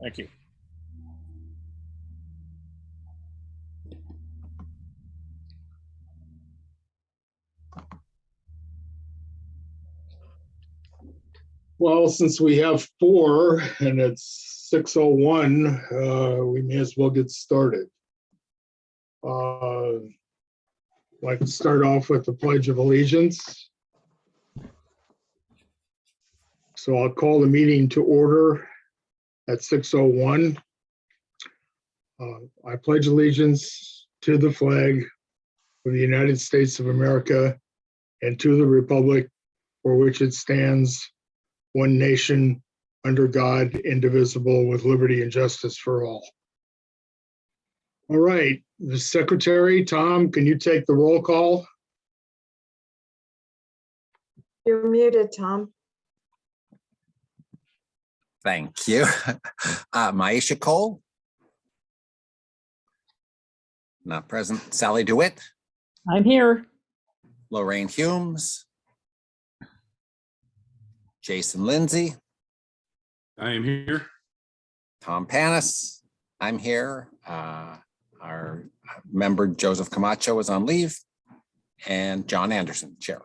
Thank you. Well, since we have 4 and it's 6:01, we may as well get started. I'd like to start off with the Pledge of Allegiance. So I'll call the meeting to order at 6:01. I pledge allegiance to the flag of the United States of America and to the republic for which it stands, one nation, under God, indivisible, with liberty and justice for all. All right, the Secretary, Tom, can you take the roll call? You're muted, Tom. Thank you. Maisha Cole. Not present. Sally DeWitt. I'm here. Lorraine Humes. Jason Lindsay. I am here. Tom Panis. I'm here. Our member Joseph Camacho is on leave. And John Anderson, Chair.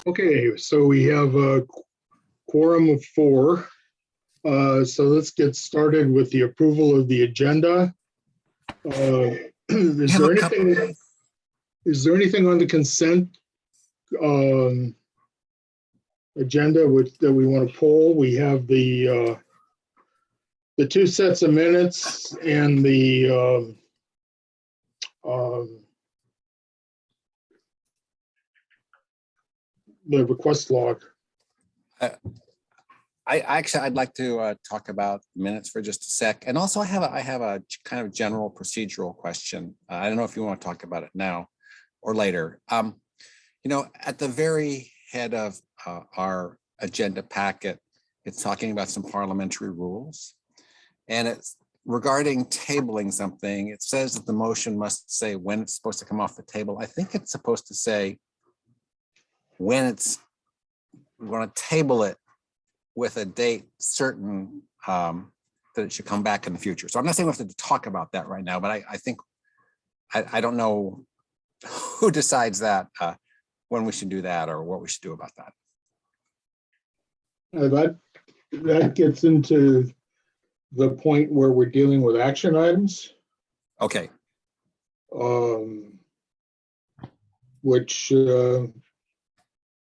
Okay, so we have a quorum of 4. So let's get started with the approval of the agenda. Is there anything on the consent agenda that we want to pull? We have the 2 sets of minutes and the request log. I'd like to talk about minutes for just a sec, and also I have a kind of general procedural question. I don't know if you want to talk about it now or later. You know, at the very head of our agenda packet, it's talking about some parliamentary rules, and it's regarding tabling something. It says that the motion must say when it's supposed to come off the table. I think it's supposed to say when we're going to table it with a date certain that it should come back in the future. So I'm not saying we have to talk about that right now, but I think, I don't know who decides that, when we should do that or what we should do about that. That gets into the point where we're dealing with action items. Okay. Which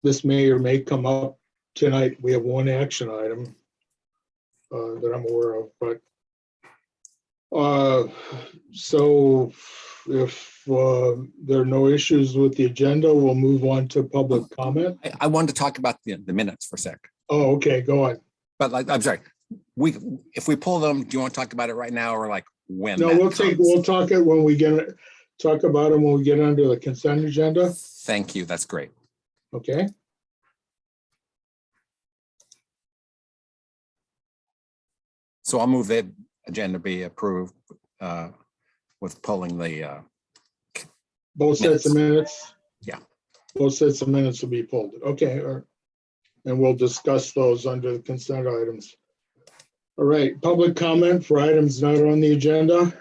this may or may come up tonight. We have 1 action item that I'm aware of, but so if there are no issues with the agenda, we'll move on to public comment. I wanted to talk about the minutes for a sec. Oh, okay, go on. But I'm sorry, if we pull them, do you want to talk about it right now or like when? No, we'll talk it when we talk about them when we get under the consent agenda. Thank you, that's great. Okay. So I'll move the agenda be approved with pulling the Both sets of minutes? Yeah. Both sets of minutes will be pulled. Okay. And we'll discuss those under the consent items. All right. Public comment for items not on the agenda.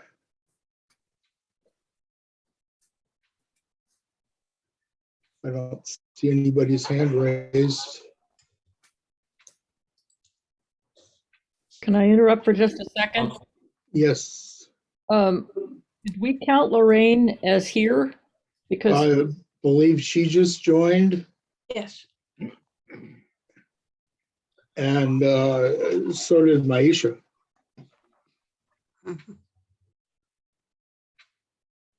I don't see anybody's hand raised. Can I interrupt for just a second? Yes. Did we count Lorraine as here? Because I believe she just joined. Yes. And so did Maisha.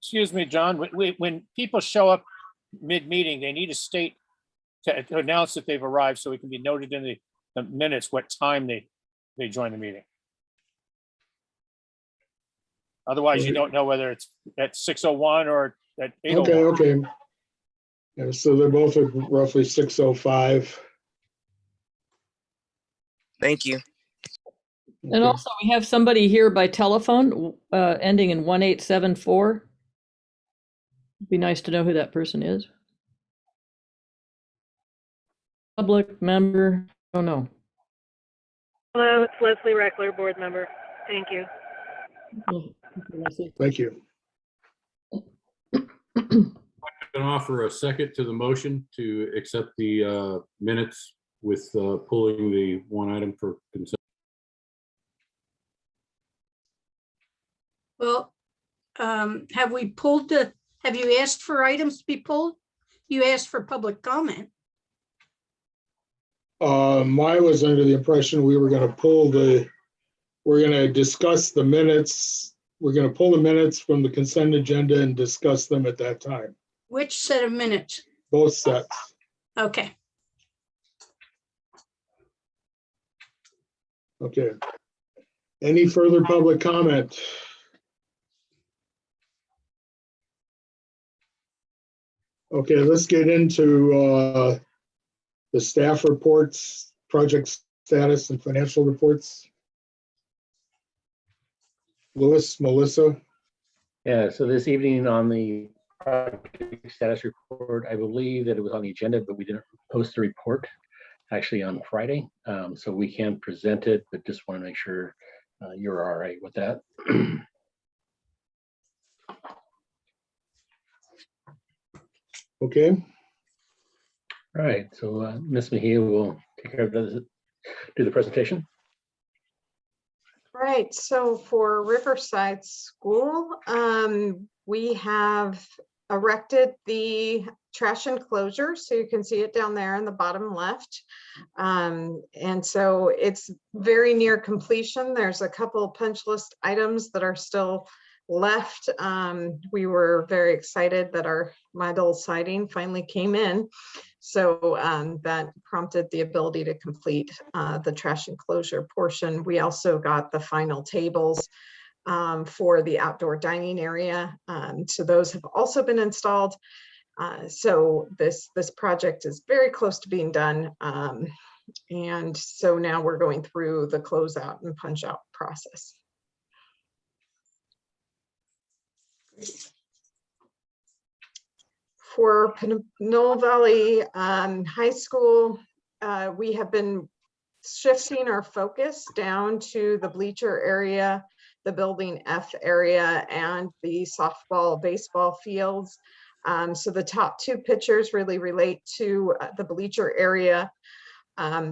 Excuse me, John, when people show up mid-meeting, they need to state to announce that they've arrived so it can be noted in the minutes what time they join the meeting. Otherwise, you don't know whether it's at 6:01 or at 8:01. Okay. Yeah, so they're both at roughly 6:05. Thank you. and also we have somebody here by telephone ending in 1874. Be nice to know who that person is. Public member, I don't know. Hello, it's Leslie Reckler, board member. Thank you. Thank you. Can offer a second to the motion to accept the minutes with pulling the one item for consent. Well, have you asked for items to be pulled? You asked for public comment. I was under the impression we were gonna we're gonna discuss the minutes. We're gonna pull the minutes from the consent agenda and discuss them at that time, Which set of minutes? both sets. Okay, Okay. Any further public comment? Okay, let's get into the staff reports, project status and financial reports. Melissa? Yeah, so this evening on the project status report, I believe that it was on the agenda, but we didn't post the report actually on Friday. So we can present it, but just want to make sure you're all right with that. Okay, All right, so Ms. Mejia will take care of do the presentation. Right, so for Riverside School, we have erected the trash enclosure, so you can see it down there in the bottom left. And so it's very near completion. There's a couple punch list items that are still left. We were very excited that our metal siding finally came in. So that prompted the ability to complete the trash enclosure portion. We also got the final tables for the outdoor dining area. So those have also been installed. So this project is very close to being done. And so now we're going through the closeout and punch out process. For Pinole Valley High School, we have been shifting our focus down to the bleacher area, the building F area, and the softball, baseball fields. So the top two pictures really relate to the bleacher area.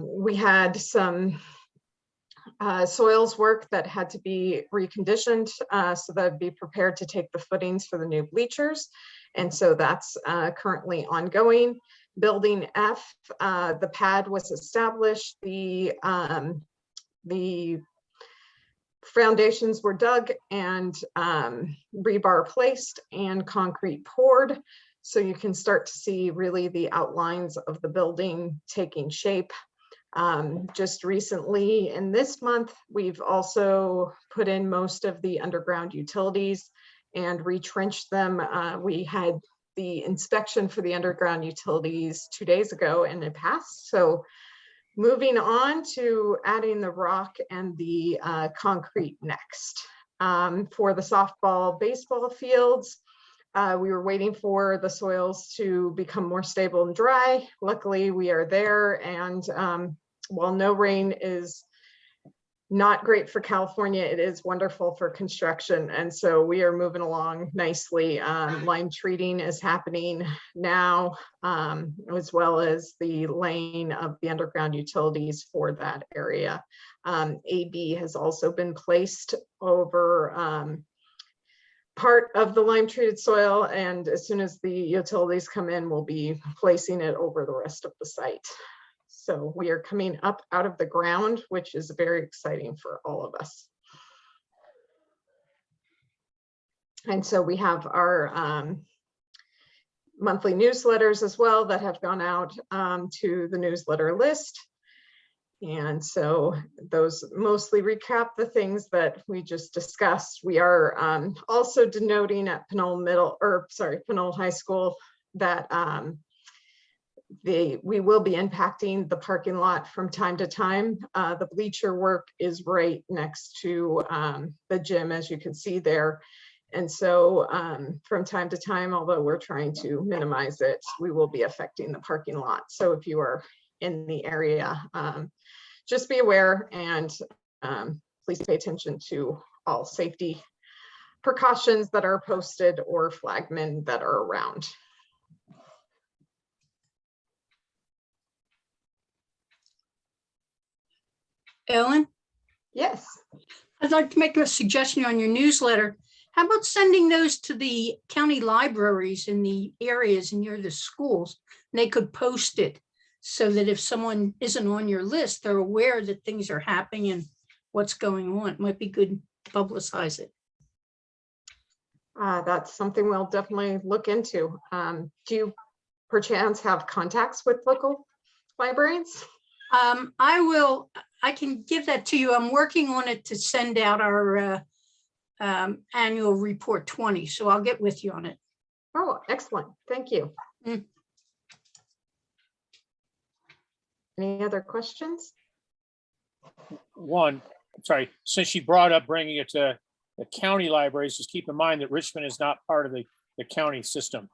We had some soils work that had to be reconditioned so that it'd be prepared to take the footings for the new bleachers. And so that's currently ongoing. Building F, the pad was established, the foundations were dug and rebar placed and concrete poured. So you can start to see really the outlines of the building taking shape. Just recently in this month, we've also put in most of the underground utilities and retrenched them. We had the inspection for the underground utilities 2 days ago and it passed. So moving on to adding the rock and the concrete next. For the softball, baseball fields, we were waiting for the soils to become more stable and dry. Luckily, we are there. And while no rain is not great for California, it is wonderful for construction. And so we are moving along nicely. Lime treating is happening now, as well as the laying of the underground utilities for that area. AB has also been placed over part of the lime treated soil. And as soon as the utilities come in, we'll be placing it over the rest of the site. So we are coming up out of the ground, which is very exciting for all of us. And so we have our monthly newsletters as well that have gone out to the newsletter list. And so those mostly recap the things that we just discussed. We are also denoting at Pinole High School that we will be impacting the parking lot from time to time. The bleacher work is right next to the gym, as you can see there. And so from time to time, although we're trying to minimize it, we will be affecting the parking lot. So if you are in the area, just be aware and please pay attention to all safety precautions that are posted or flagmen that are around. Ellen, Yes. I'd like to make a suggestion on your newsletter. How about sending those to the county libraries in the areas near the schools? And they could post it so that if someone isn't on your list, they're aware that things are happening and what's going on. It might be good to publicize it. That's something we'll definitely look into. Do you perchance have contacts with local librarians? I can give that to you. I'm working on it to send out our annual report 20, so I'll get with you on it. Oh, excellent. Thank you. Mm. Any other questions? One, sorry, since you brought up bringing it to the county libraries, just keep in mind that Richmond is not part of the county system.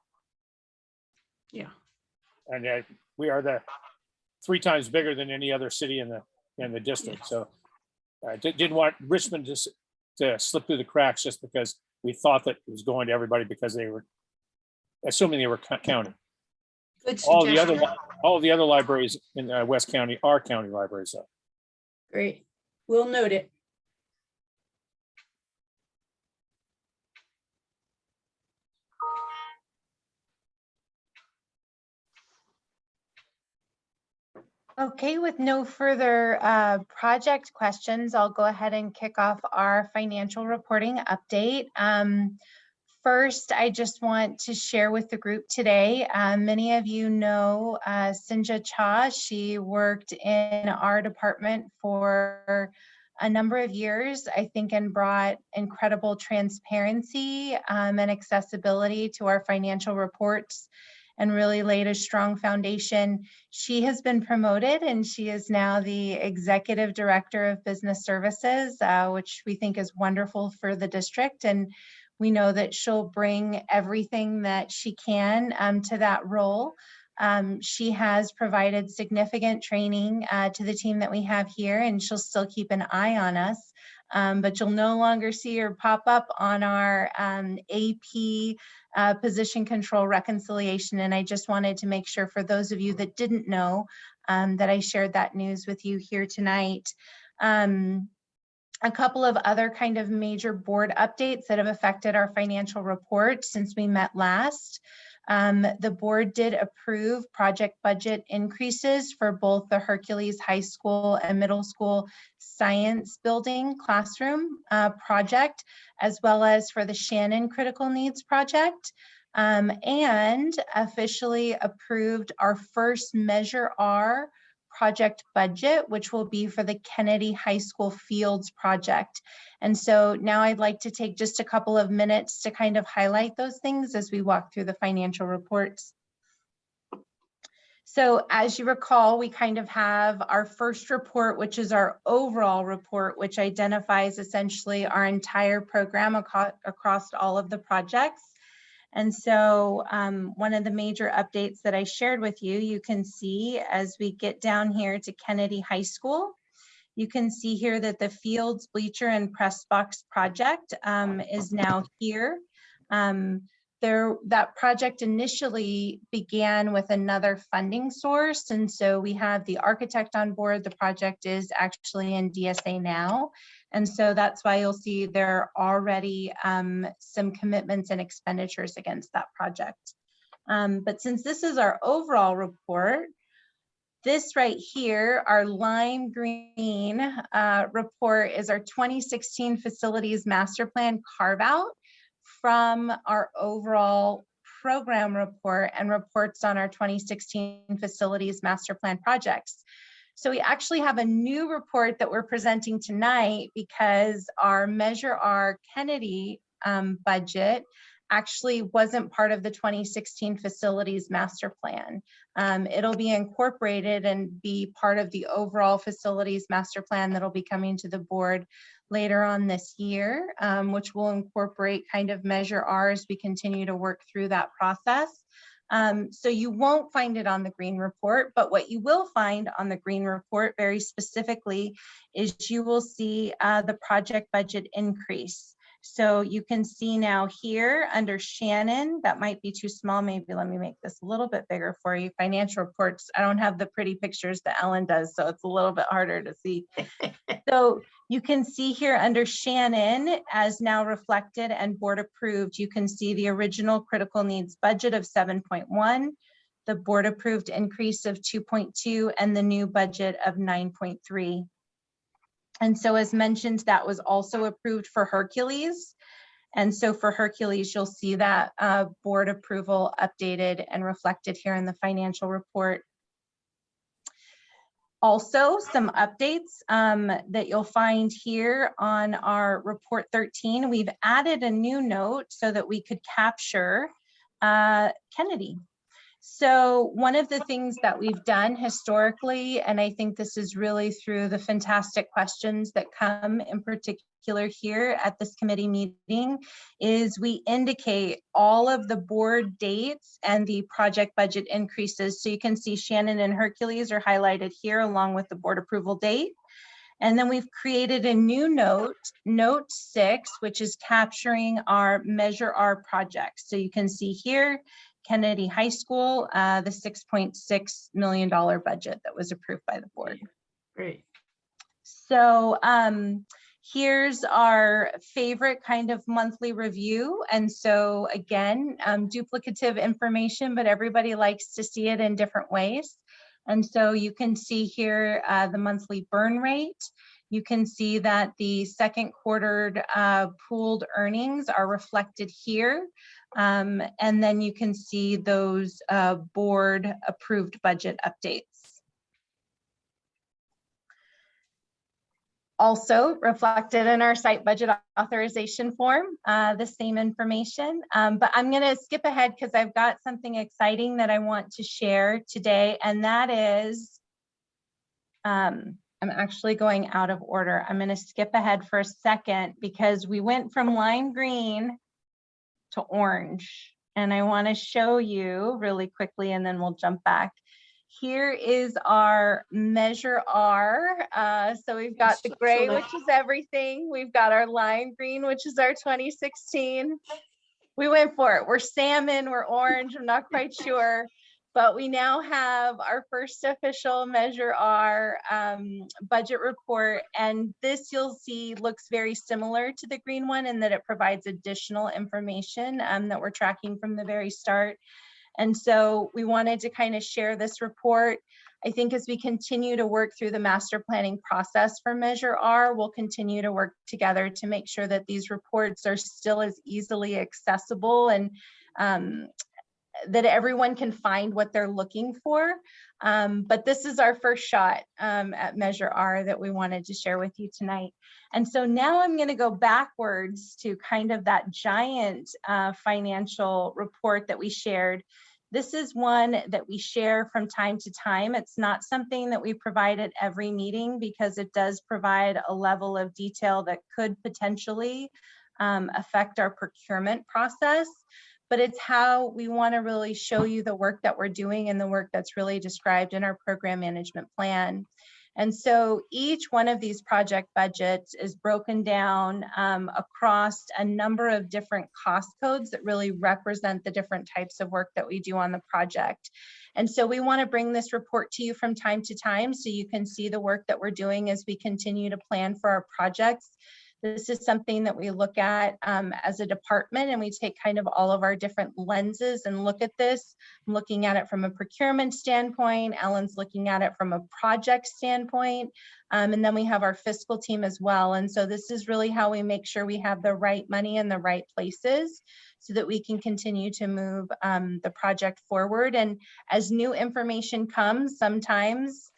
Yeah. And we are the 3 times bigger than any other city in the district. So I didn't want Richmond to slip through the cracks just because we thought that it was going to everybody because they were assuming they were county. Good All suggestion. the other libraries in West County are county libraries. So. Great. We'll note it. Okay, with no further project questions, I'll go ahead and kick off our financial reporting update. First, I just want to share with the group today, many of you know Sinja Cha. She worked in our department for a number of years, I think, and brought incredible transparency and accessibility to our financial reports and really laid a strong foundation. She has been promoted and she is now the Executive Director of Business Services, which we think is wonderful for the district. And we know that she'll bring everything that she can to that role. She has provided significant training to the team that we have here, and she'll still keep an eye on us. But you'll no longer see her pop up on our AP position control reconciliation. And I just wanted to make sure for those of you that didn't know that I shared that news with you here tonight. A couple of other kind of major board updates that have affected our financial report since we met last. The board did approve project budget increases for both the Hercules High School and Middle School Science Building Classroom project, as well as for the Shannon Critical Needs Project, and officially approved our first Measure R project budget, which will be for the Kennedy High School Fields project. And so now I'd like to take just a couple of minutes to kind of highlight those things as we walk through the financial reports. So as you recall, we kind of have our first report, which is our overall report, which identifies essentially our entire program across all of the projects. And so one of the major updates that I shared with you, you can see as we get down here to Kennedy High School, you can see here that the Fields, Bleacher, and Press Box project is now here. That project initially began with another funding source. And so we have the architect on board. The project is actually in DSA now. And so that's why you'll see there are already some commitments and expenditures against that project. But since this is our overall report, this right here, our lime green report is our 2016 Facilities Master Plan carve out from our overall program report and reports on our 2016 Facilities Master Plan projects. So we actually have a new report that we're presenting tonight because our Measure R Kennedy budget actually wasn't part of the 2016 Facilities Master Plan. It'll be incorporated and be part of the overall Facilities Master Plan that'll be coming to the board later on this year, which will incorporate kind of Measure R as we continue to work through that process. So you won't find it on the green report, but what you will find on the green report very specifically is you will see the project budget increase. So you can see now here under Shannon, that might be too small. Maybe let me make this a little bit bigger for you. Financial reports, I don't have the pretty pictures that Ellen does, so it's a little bit harder to see. So you can see here under Shannon, as now reflected and board approved, you can see the original critical needs budget of 7.1, the board approved increase of 2.2, and the new budget of 9.3. And so as mentioned, that was also approved for Hercules. And so for Hercules, you'll see that board approval updated and reflected here in the financial report. Also, some updates that you'll find here on our report 13. We've added a new note so that we could capture Kennedy. So one of the things that we've done historically, and I think this is really through the fantastic questions that come in particular here at this committee meeting, is we indicate all of the board dates and the project budget increases. So you can see Shannon and Hercules are highlighted here along with the board approval date. And then we've created a new note, note 6, which is capturing our Measure R projects. So you can see here, Kennedy High School, the $6.6 million budget that was approved by the board. Great. So here's our favorite kind of monthly review. And so again, duplicative information, but everybody likes to see it in different ways. And so you can see here the monthly burn rate. You can see that the second quarter pooled earnings are reflected here. And then you can see those board approved budget updates. Also reflected in our site budget authorization form, the same information, but I'm going to skip ahead because I've got something exciting that I want to share today, and that is, I'm actually going out of order. I'm going to skip ahead for a second because we went from lime green to orange, and I want to show you really quickly, and then we'll jump back. Here is our Measure R. So we've got the gray, which is everything. We've got our lime green, which is our 2016. We went for it. We're salmon, we're orange, I'm not quite sure. But we now have our first official Measure R budget report. And this, you'll see, looks very similar to the green one in that it provides additional information that we're tracking from the very start. And so we wanted to kind of share this report. I think as we continue to work through the master planning process for Measure R, we'll continue to work together to make sure that these reports are still as easily accessible and that everyone can find what they're looking for. But this is our first shot at Measure R that we wanted to share with you tonight. And so now I'm going to go backwards to kind of that giant financial report that we shared. This is one that we share from time to time. It's not something that we provide at every meeting because it does provide a level of detail that could potentially affect our procurement process. But it's how we want to really show you the work that we're doing and the work that's really described in our program management plan. And so each one of these project budgets is broken down across a number of different cost codes that really represent the different types of work that we do on the project. And so we want to bring this report to you from time to time so you can see the work that we're doing as we continue to plan for our projects. This is something that we look at as a department, and we take kind of all of our different lenses and look at this. I'm looking at it from a procurement standpoint. Ellen's looking at it from a project standpoint. And then we have our fiscal team as well. And so this is really how we make sure we have the right money in the right places so that we can continue to move the project forward. And as new information comes, sometimes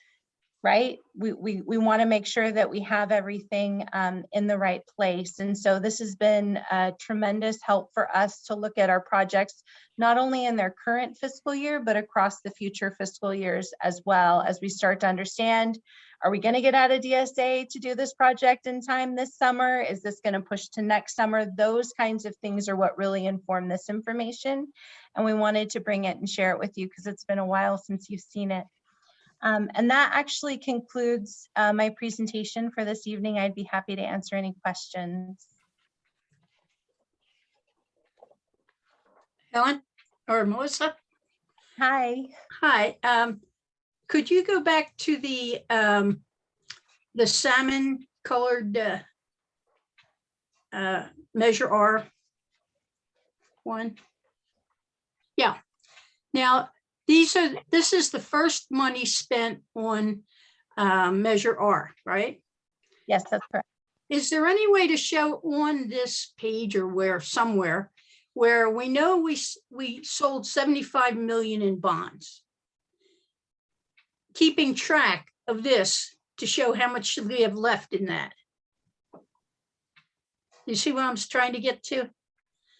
right? We want to make sure that we have everything in the right place. And so this has been a tremendous help for us to look at our projects, not only in their current fiscal year, but across the future fiscal years as well, as we start to understand, are we going to get out of DSA to do this project in time this summer? Is this going to push to next summer? Those kinds of things are what really inform this information. And we wanted to bring it and share it with you because it's been a while since you've seen it. And that actually concludes my presentation for this evening. I'd be happy to answer any questions. Helen or Melissa? Hi. Hi. Could you go back to the salmon colored Measure R one? Yeah. Now, this is the first money spent on Measure R, right? Yes, that's correct. Is there any way to show on this page or somewhere where we know we sold 75 million in bonds? Keeping track of this to show how much we have left in that. You see what I'm trying to get to?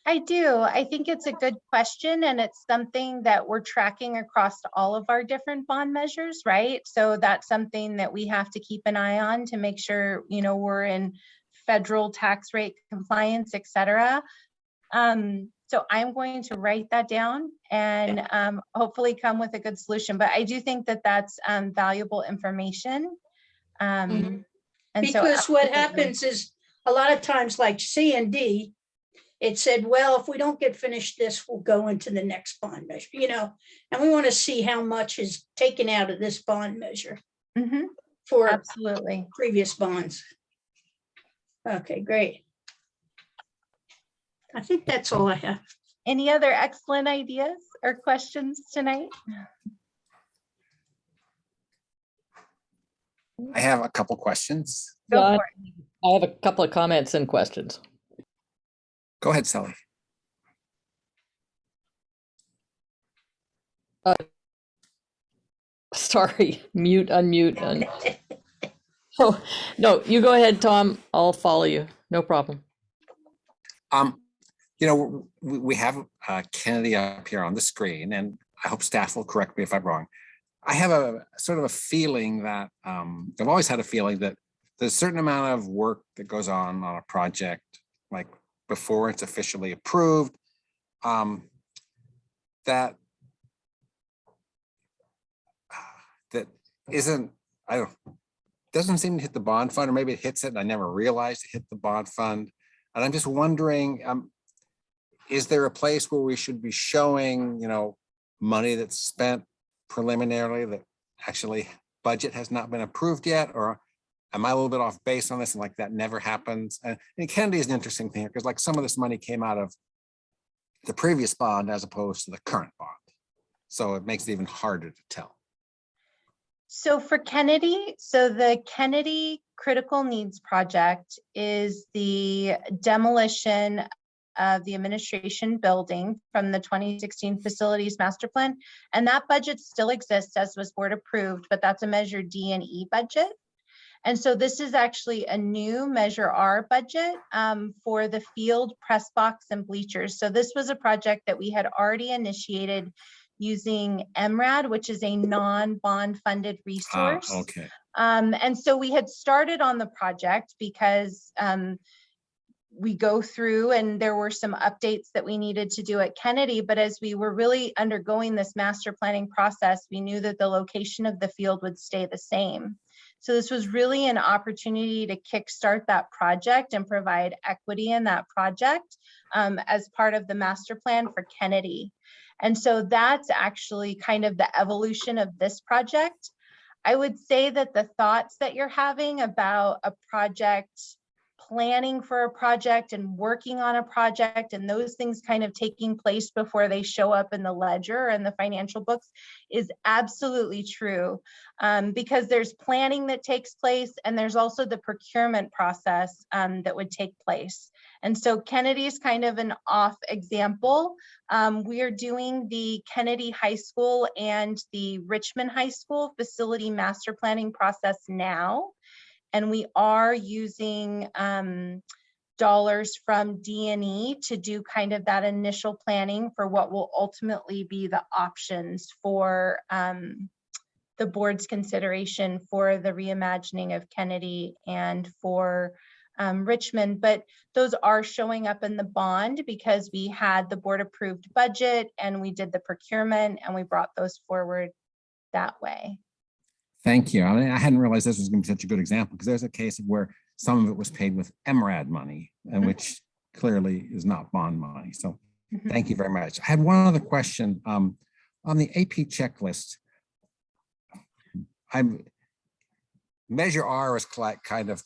I do. I think it's a good question, and it's something that we're tracking across all of our different bond measures, right? So that's something that we have to keep an eye on to make sure, you know, we're in federal tax rate compliance, et cetera. So I'm going to write that down and hopefully come with a good solution. But I do think that that's valuable information. And because what happens is a lot of times, like C and D, it said, well, if we don't get finished this, we'll go into the next bond measure, you know, and we want to see how much is taken out of this bond measure for absolutely previous bonds. Okay, great. I think that's all I have. Any other excellent ideas or questions tonight? I have a couple questions. Go Yeah, for it. I have a couple of comments and questions. Go ahead, Sally. Sorry, mute, unmute. Oh, no, you go ahead, Tom. I'll follow you. No problem. You know, we have Kennedy up here on the screen, and I hope staff will correct me if I'm wrong. I have a sort of a feeling that I've always had a feeling that there's a certain amount of work that goes on a project, like before it's officially approved, that isn't, doesn't seem to hit the bond fund, or maybe it hits it and I never realized it hit the bond fund. And I'm just wondering, is there a place where we should be showing, you know, money that's spent preliminarily that actually budget has not been approved yet? Or am I a little bit off base on this and like that never happens? And Kennedy is an interesting thing because like some of this money came out of the previous bond as opposed to the current bond. So it makes it even harder to tell. So for Kennedy, so the Kennedy Critical Needs Project is the demolition of the administration building from the 2016 Facilities Master Plan. And that budget still exists as was board approved, but that's a Measure D and E budget. And so this is actually a new Measure R budget for the field, press box, and bleachers. So this was a project that we had already initiated using MRAD, which is a non-bond funded resource. Okay. And so we had started on the project because we go through and there were some updates that we needed to do at Kennedy, but as we were really undergoing this master planning process, we knew that the location of the field would stay the same. So this was really an opportunity to kickstart that project and provide equity in that project as part of the master plan for Kennedy. And so that's actually kind of the evolution of this project. I would say that the thoughts that you're having about a project planning for a project and working on a project and those things kind of taking place before they show up in the ledger and the financial books is absolutely true, because there's planning that takes place and there's also the procurement process that would take place. And so Kennedy is kind of an off example. We are doing the Kennedy High School and the Richmond High School facility master planning process now. And we are using dollars from D&E to do kind of that initial planning for what will ultimately be the options for the board's consideration for the reimagining of Kennedy and for Richmond. But those are showing up in the bond because we had the board approved budget and we did the procurement and we brought those forward that way. Thank you. I mean, I hadn't realized this was going to be such a good example because there's a case of where some of it was paid with MRAD money, and which clearly is not bond money. So thank you very much. I had one other question on the AP checklist. Measure R is kind of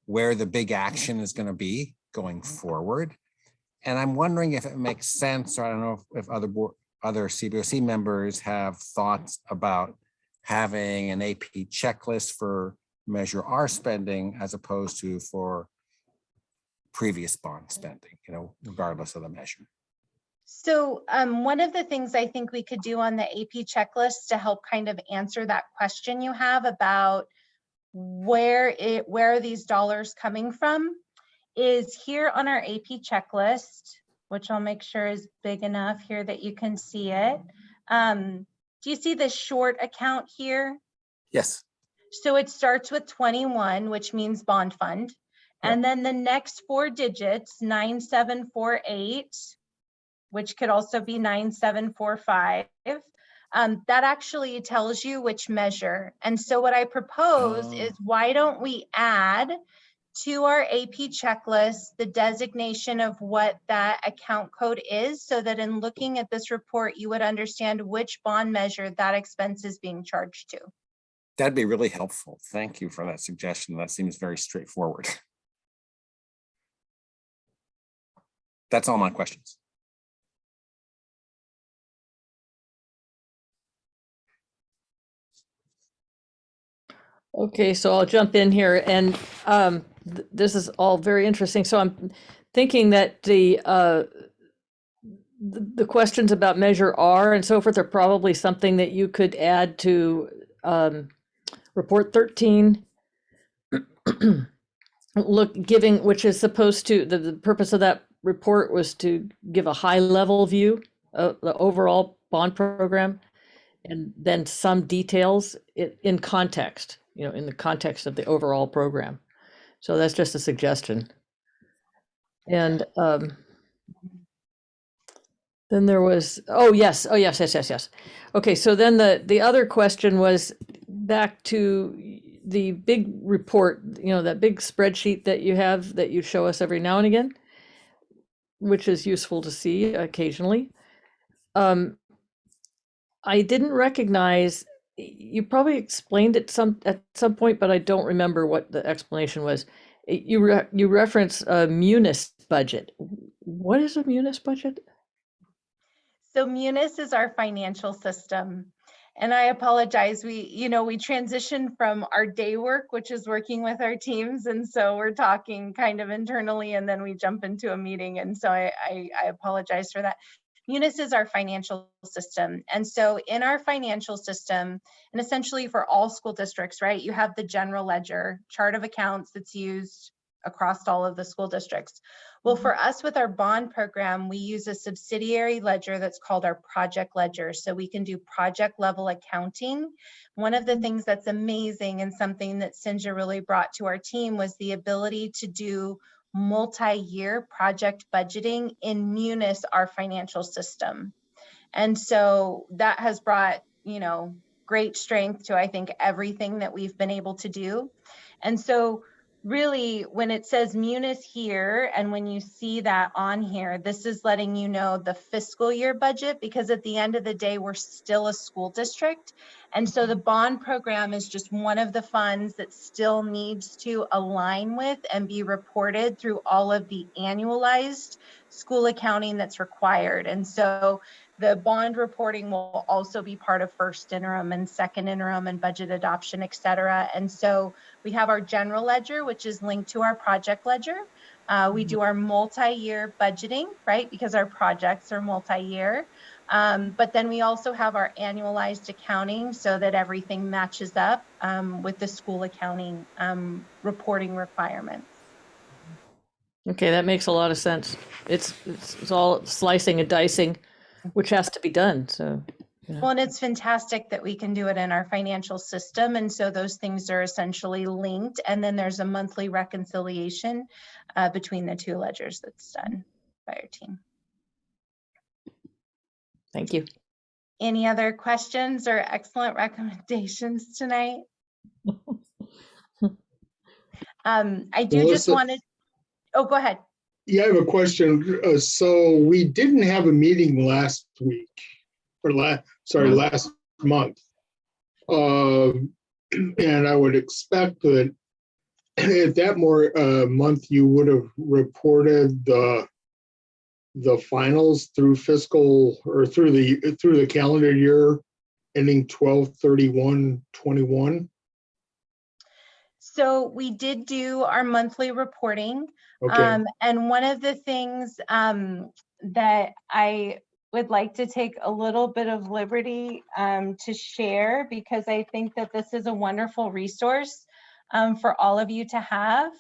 where the big action is going to be going forward. And I'm wondering if it makes sense, or I don't know if other CBOC members have thoughts about having an AP checklist for Measure R spending as opposed to for previous bond spending, regardless of the measure. So one of the things I think we could do on the AP checklist to help kind of answer that question you have about where are these dollars coming from is here on our AP checklist, which I'll make sure is big enough here that you can see it. Do you see the short account here? Yes. So it starts with 21, which means bond fund. And then the next 4 digits, 9748, which could also be 9745. That actually tells you which measure. And so what I propose is why don't we add to our AP checklist the designation of what that account code is, so that in looking at this report, you would understand which bond measure that expense is being charged to. That'd be really helpful. Thank you for that suggestion. That seems very straightforward. That's all my questions. Okay, so I'll jump in here, and this is all very interesting. So I'm thinking that the questions about Measure R and so forth are probably something that you could add to Report 13. Which is supposed to, the purpose of that report was to give a high-level view of the overall bond program, and then some details in context, in the context of the overall program. So that's just a suggestion. And then there was, yes. Okay, so then the other question was back to the big report, that big spreadsheet that you have that you show us every now and again, which is useful to see occasionally. I didn't recognize, you probably explained it at some point, but I don't remember what the explanation was. You reference a Munis budget. What is a Munis budget? So Munis is our financial system. And I apologize, we transitioned from our day work, which is working with our teams. And so we're talking kind of internally, and then we jump into a meeting. And so I apologize for that. Munis is our financial system. And so in our financial system, and essentially for all school districts, right, you have the general ledger, chart of accounts that's used across all of the school districts. Well, for us with our bond program, we use a subsidiary ledger that's called our project ledger. So we can do project level accounting. One of the things that's amazing and something that Sinja really brought to our team was the ability to do multi-year project budgeting in Munis, our financial system. And so that has brought, great strength to, I think, everything that we've been able to do. And so really, when it says Munis here, and when you see that on here, this is letting you know the fiscal year budget, because at the end of the day, we're still a school district. And so the bond program is just one of the funds that still needs to align with and be reported through all of the annualized school accounting that's required. And so the bond reporting will also be part of first interim and second interim and budget adoption, et cetera. And so we have our general ledger, which is linked to our project ledger. We do our multi-year budgeting, right? Because our projects are multi-year. But then we also have our annualized accounting so that everything matches up with the school accounting reporting requirements. Okay, that makes a lot of sense. It's all slicing and dicing, which has to be done, so. Well, and it's fantastic that we can do it in our financial system. And so those things are essentially linked. And then there's a monthly reconciliation between the two ledgers that's done by our team. Thank you. Any other questions or excellent recommendations tonight? I do just Melissa? want to, oh, go ahead. Yeah, I have a question. So we didn't have a meeting last week, or last month. And I would expect that at that month, you would have reported the finals through fiscal or through the calendar year ending 12/31/21. So we did do our monthly reporting. Okay. And one of the things that I would like to take a little bit of liberty to share, because I think that this is a wonderful resource for all of you to have.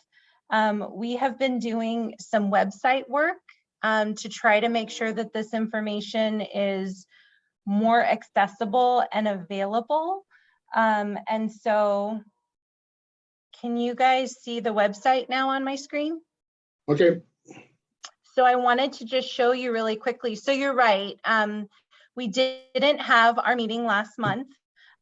We have been doing some website work to try to make sure that this information is more accessible and available. And so, can you guys see the website now on my screen? Okay. So I wanted to just show you really quickly. So you're right. We didn't have our meeting last month.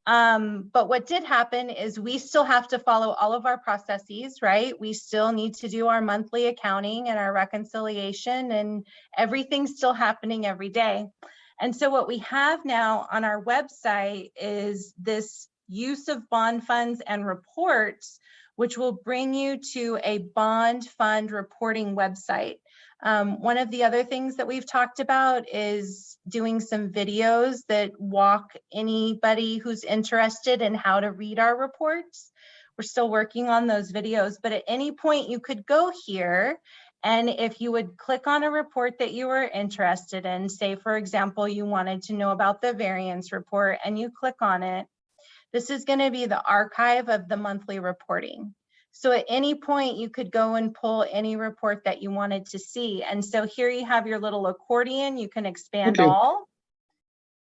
But what did happen is we still have to follow all of our processes, right? We still need to do our monthly accounting and our reconciliation, and everything's still happening every day. And so what we have now on our website is this use of bond funds and reports, which will bring you to a bond fund reporting website. One of the other things that we've talked about is doing some videos that walk anybody who's interested in how to read our reports. We're still working on those videos, but at any point you could go here, and if you would click on a report that you were interested in, say, for example, you wanted to know about the variance report and you click on it, this is going to be the archive of the monthly reporting. So at any point you could go and pull any report that you wanted to see. And so here you have your little accordion, you can expand all,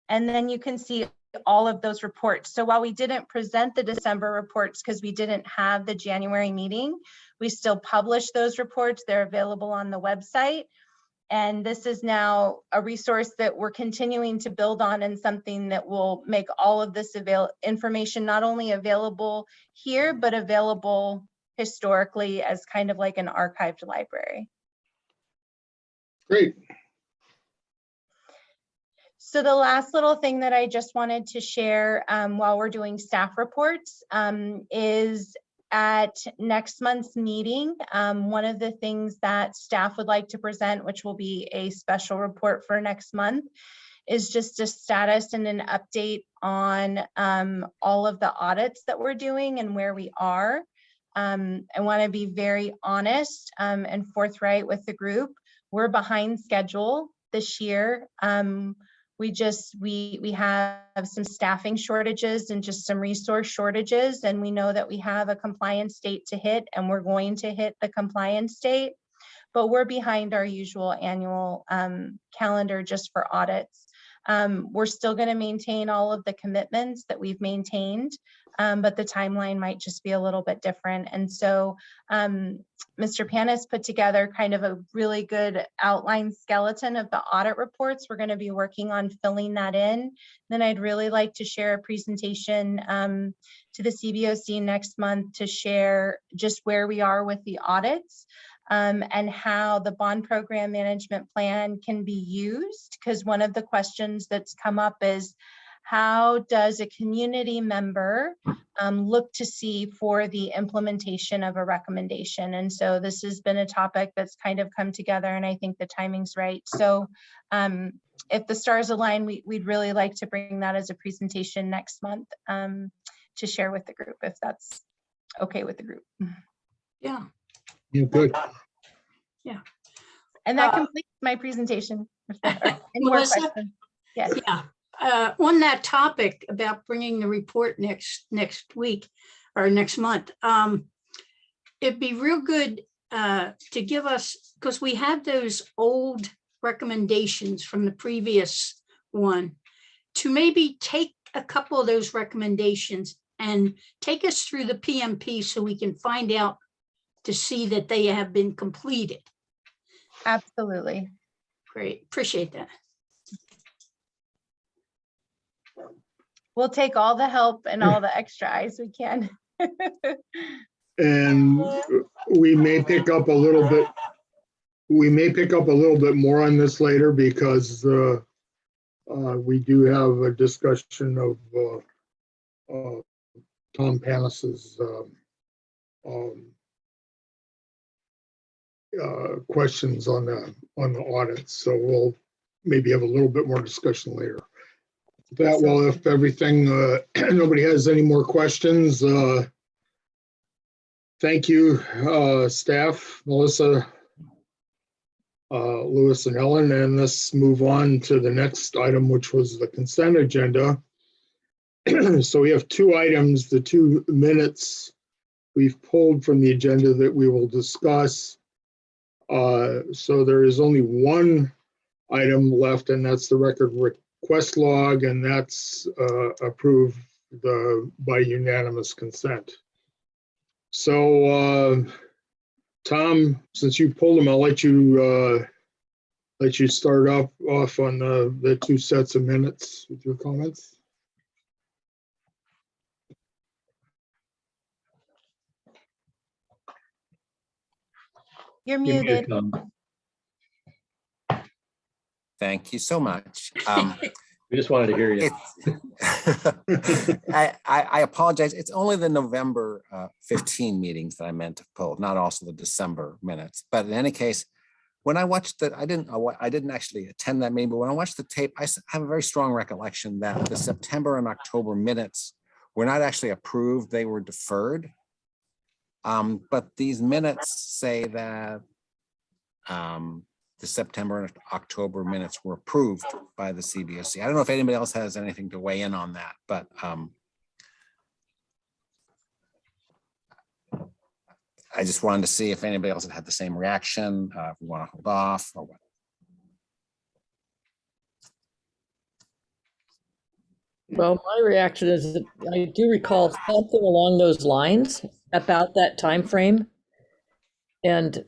and then you can see all of those reports. So while we didn't present the December reports because we didn't have the January meeting, we still publish those reports. They're available on the website. And this is now a resource that we're continuing to build on, and something that will make all of this information not only available here, but available historically as kind of like an archived library. Great. So the last little thing that I just wanted to share while we're doing staff reports is at next month's meeting, one of the things that staff would like to present, which will be a special report for next month, is just a status and an update on all of the audits that we're doing and where we are. I want to be very honest and forthright with the group. We're behind schedule this year. We have some staffing shortages and just some resource shortages, and we know that we have a compliance date to hit, and we're going to hit the compliance date, but we're behind our usual annual calendar just for audits. We're still going to maintain all of the commitments that we've maintained, but the timeline might just be a little bit different. And so Mr. Panis put together kind of a really good outline skeleton of the audit reports. We're going to be working on filling that in. Then I'd really like to share a presentation to the CBOC next month to share just where we are with the audits. And how the bond program management plan can be used. Because one of the questions that's come up is, how does a community member look to see for the implementation of a recommendation? And so this has been a topic that's kind of come together, and I think the timing's right. So if the stars align, we'd really like to bring that as a presentation next month to share with the group, if that's okay with the group. Yeah. Yeah, good. And that completes my presentation. Any more Melissa? questions? Yes. Yeah. On that topic about bringing the report next week or next month, it'd be real good to give us, because we have those old recommendations from the previous one, to maybe take a couple of those recommendations and take us through the PMP so we can find out to see that they have been completed. Absolutely. Great, appreciate that. We'll take all the help and all the extra eyes we can. And we may pick up a little bit. We may pick up a little bit more on this later because we do have a discussion of Tom Panis's questions on the audits. So we'll maybe have a little bit more discussion later. That, well, if everything, nobody has any more questions, thank you, staff, Melissa, Lewis and Ellen, and let's move on to the next item, which was the consent agenda. So we have two items, the 2 minutes we've pulled from the agenda that we will discuss. So there is only one item left, and that's the record request log, and that's approved by unanimous consent. So Tom, since you pulled them, I'll let you start off on the 2 sets of minutes with your comments. You're You're muted. Tom. Thank you so much. We just wanted to hear you. I apologize. It's only the November 15 meetings that I meant to pull, not also the December minutes. But in any case, when I watched that, I didn't actually attend that meeting, but when I watched the tape, I have a very strong recollection that the September and October minutes were not actually approved, they were deferred. But these minutes say that the September and October minutes were approved by the CBOC. I don't know if anybody else has anything to weigh in on that, but I just wanted to see if anybody else had the same reaction, if we want to hold off or what. Well, my reaction is that I do recall something along those lines about that time frame, and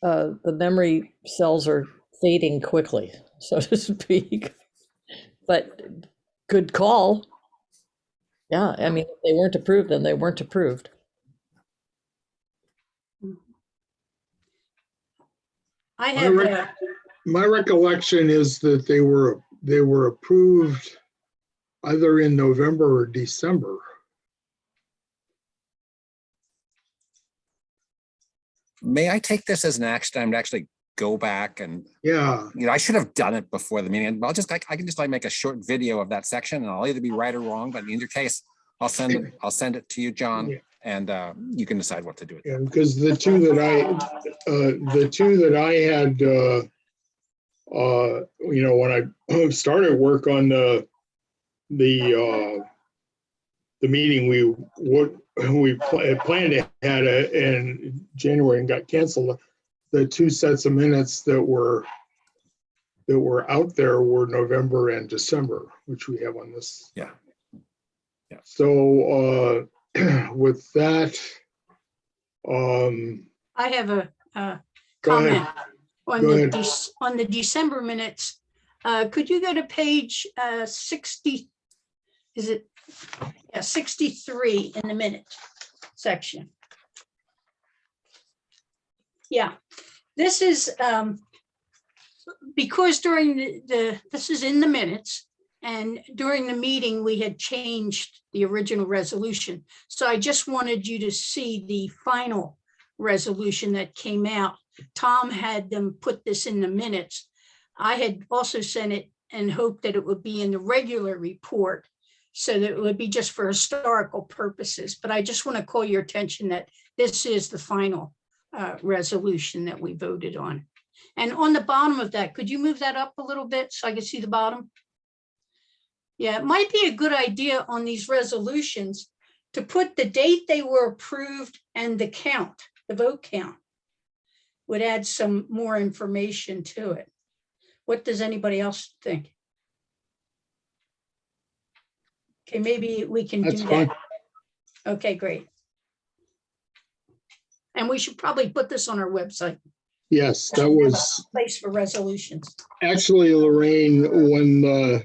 the memory cells are fading quickly, so to speak. But good call. Yeah, I mean, if they weren't approved, then they weren't approved. I have My recollection is that they were approved either in November or December. May I take this as an action item to actually go back and, Yeah, I should have done it before the meeting. I can just like make a short video of that section, and I'll either be right or wrong, but in either case, I'll send it to you, John, Yeah. and you can decide what to do with it. yeah, because the two that I had, when I started work on the meeting we planned to had in January and got canceled. The 2 sets of minutes that were out there were November and December, which we have on this. Yeah. Yeah. So with that, I have a Go ahead. comment Go on the December minutes. Could you go to page 60? Is it? Yeah, 63 in the minute section. Yeah, this is because during this is in the minutes, And during the meeting, we had changed the original resolution. So I just wanted you to see the final resolution that came out. Tom had them put this in the minutes. I had also sent it and hoped that it would be in the regular report so that it would be just for historical purposes. But I just want to call your attention that this is the final resolution that we voted on. And on the bottom of that, could you move that up a little bit so I can see the bottom? Yeah, it might be a good idea on these resolutions to put the date they were approved and the count, the vote count. Would add some more information to it. What does anybody else think? Okay, maybe we can do That's that. fine. Okay, great. And we should probably put this on our website, Yes, that was place for resolutions. actually, Lorraine, when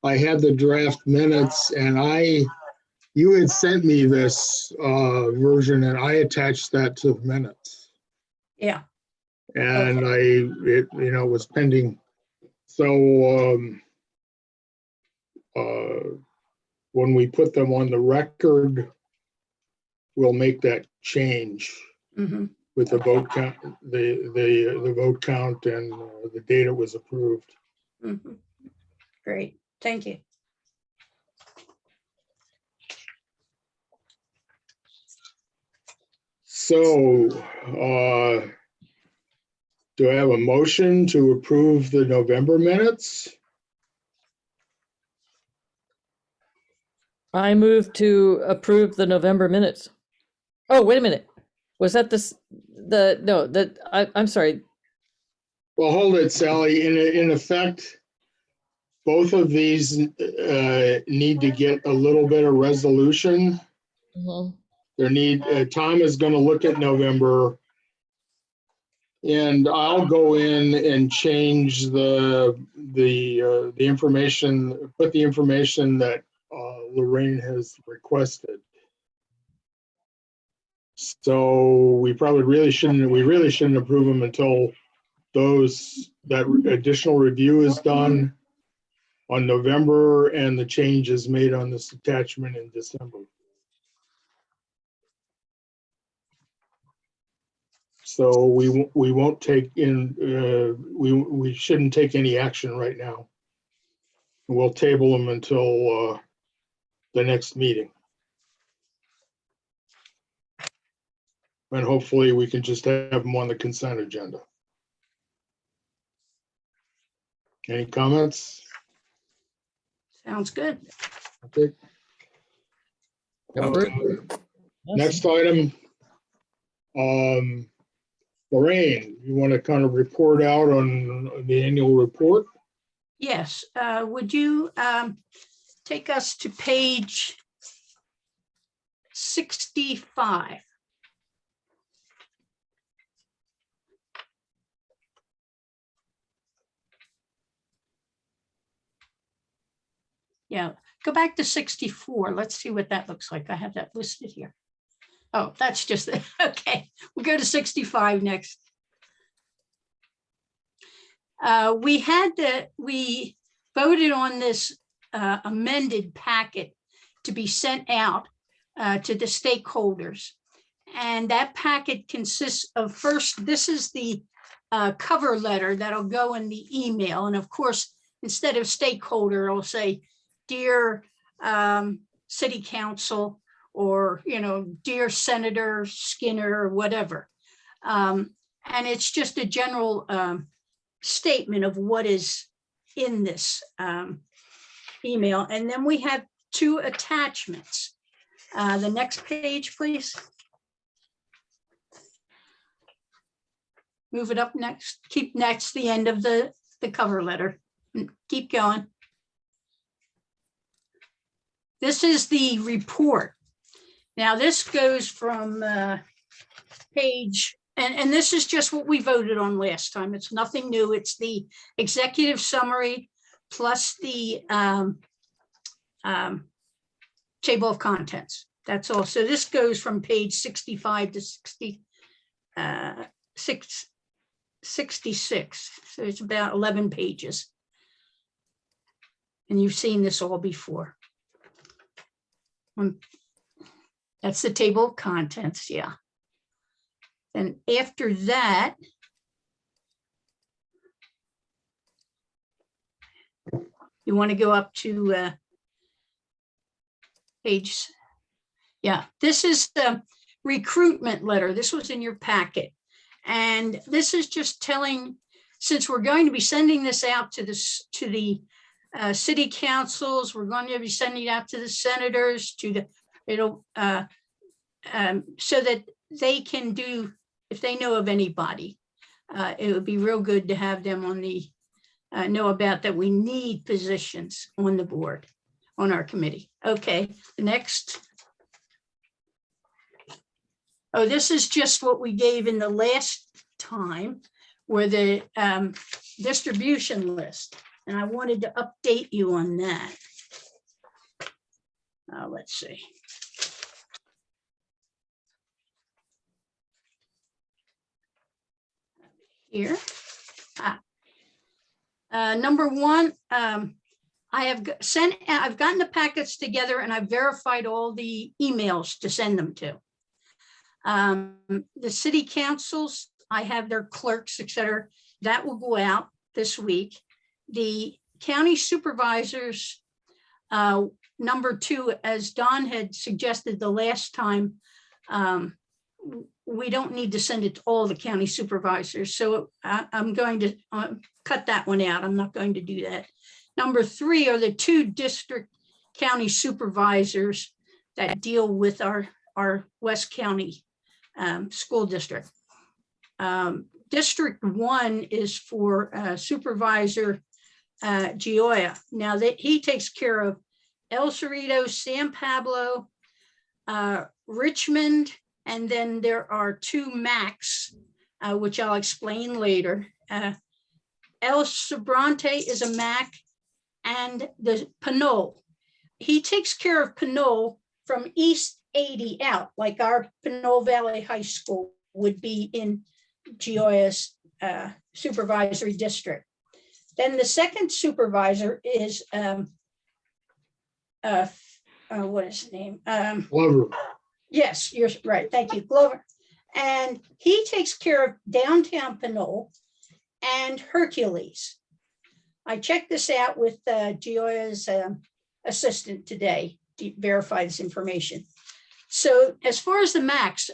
I had the draft minutes and you had sent me this version and I attached that to the minutes. Yeah, And it was pending. So when we put them on the record, we'll make that change mhm, with the vote count, the vote count and the date it was approved. mhm. Great, thank you. So do I have a motion to approve the November minutes? I move to approve the November minutes. Oh, wait a minute. Was that I'm sorry. Well, hold it, Sally. In effect, both of these need to get a little bit of resolution. Mhm. Tom is going to look at November, and I'll go in and change the information, put the information that Lorraine has requested. So we really shouldn't approve them until that additional review is done on November and the change is made on this attachment in December. So we won't take we shouldn't take any action right now. We'll table them until the next meeting. And hopefully we can just have them on the consent agenda. Any comments? Sounds good. Okay. Next item. Lorraine, you want to kind of report out on the annual report? Yes, would you take us to page 65? Yeah, go back to 64. Let's see what that looks like. I have that listed here. Oh, that's just, okay. We'll go to 65 next. We voted on this amended packet to be sent out to the stakeholders. And that packet consists of, first, this is the cover letter that'll go in the email. And of course, instead of stakeholder, it'll say, "Dear City Council," or, "Dear Senator Skinner," or whatever. And it's just a general statement of what is in this email. And then we have two attachments. The next page, please. Move it up next. Keep next the end of the cover letter. Keep going. This is the report. Now this goes from page, and this is just what we voted on last time. It's nothing new. It's the executive summary plus the table of contents. That's all. So this goes from page 65 to 66. So it's about 11 pages. And you've seen this all before. That's the table of contents, yeah. And after that, you want to go up to page, yeah, this is the recruitment letter. This was in your packet. And this is just telling, since we're going to be sending this out to the city councils, we're going to be sending it out to the senators, to the, so that they can do, if they know of anybody, it would be real good to have them on the, know about that we need positions on the board, on our committee. Okay, next. Oh, this is just what we gave in the last time, where the distribution list. And I wanted to update you on that. Let's see. Here. Number one, I've gotten the packets together and I've verified all the emails to send them to. The city councils, I have their clerks, et cetera, that will go out this week. The county supervisors, number two, as Don had suggested the last time, we don't need to send it to all the county supervisors. So I'm going to cut that one out. I'm not going to do that. Number three are the two district county supervisors that deal with our West County school district. District one is for Supervisor Gioia. Now that he takes care of El Cerrito, San Pablo, Richmond, and then there are two MACs, which I'll explain later. El Sobrante is a MAC, and the Pinole. He takes care of Pinole from East 80 out, like our Pinole Valley High School would be in Gioia's supervisory district. Then the second supervisor is, what is his name? Glover. Yes, you're right. Thank you, Glover. And he takes care of downtown Pinole and Hercules. I checked this out with Gioia's assistant today to verify this information. So as far as the MACs,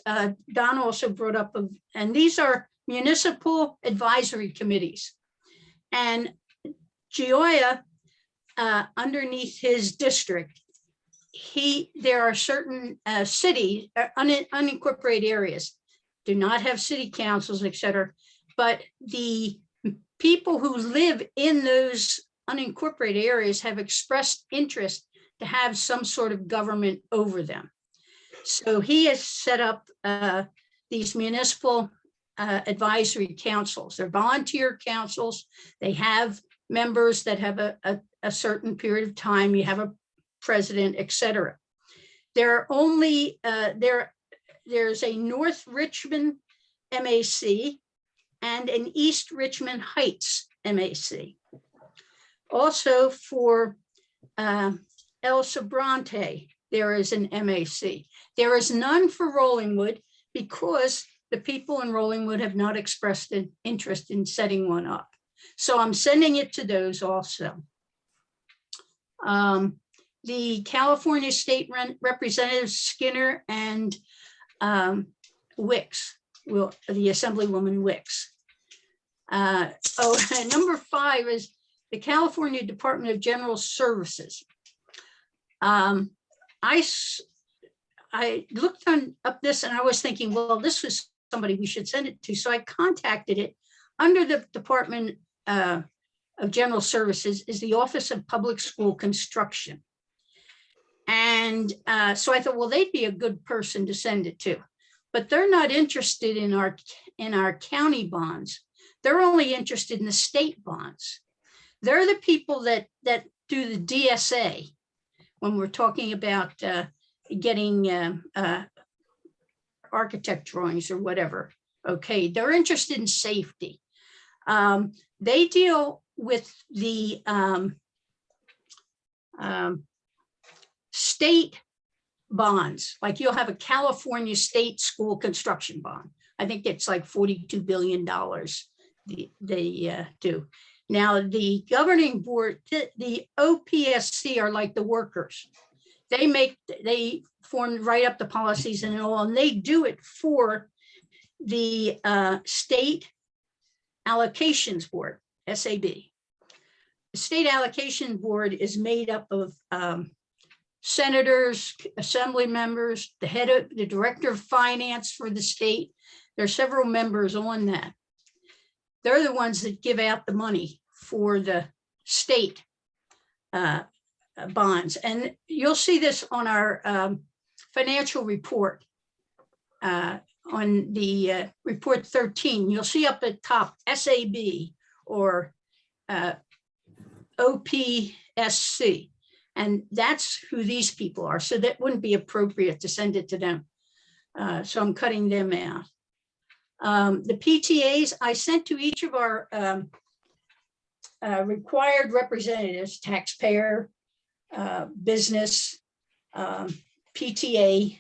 Don also brought up, and these are municipal advisory committees. And Gioia, underneath his district, there are certain city, unincorporated areas, do not have city councils, et cetera, but the people who live in those unincorporated areas have expressed interest to have some sort of government over them. So he has set up these municipal advisory councils. They're volunteer councils. They have members that have a certain period of time. You have a president, et cetera. There are only, there's a North Richmond MAC and an East Richmond Heights MAC. Also for El Sobrante, there is an MAC. There is none for Rollingwood because the people in Rollingwood have not expressed an interest in setting one up. So I'm sending it to those also. The California State Representatives Skinner and Wicks, the Assemblywoman Wicks. Number 5 is the California Department of General Services. I looked up this and I was thinking, well, this was somebody we should send it to. So I contacted it. Under the Department of General Services is the Office of Public School Construction. And so I thought, well, they'd be a good person to send it to, but they're not interested in our county bonds. They're only interested in the state bonds. They're the people that do the DSA when we're talking about getting architect drawings or whatever. Okay, they're interested in safety. They deal with the state bonds, like you'll have a California state school construction bond. I think it's like $42 billion they do. Now, the governing board, the OPSC are like the workers. They write up the policies and all, and they do it for the State Allocations Board, SAB. The State Allocation Board is made up of senators, assembly members, the director of finance for the state. There are several members on that. They're the ones that give out the money for the state bonds. And you'll see this on our financial report. On the report 13, you'll see up at top SAB or OPSC. And that's who these people are. So that wouldn't be appropriate to send it to them. So I'm cutting them out. The PTAs, I sent to each of our required representatives, taxpayer, business, PTA,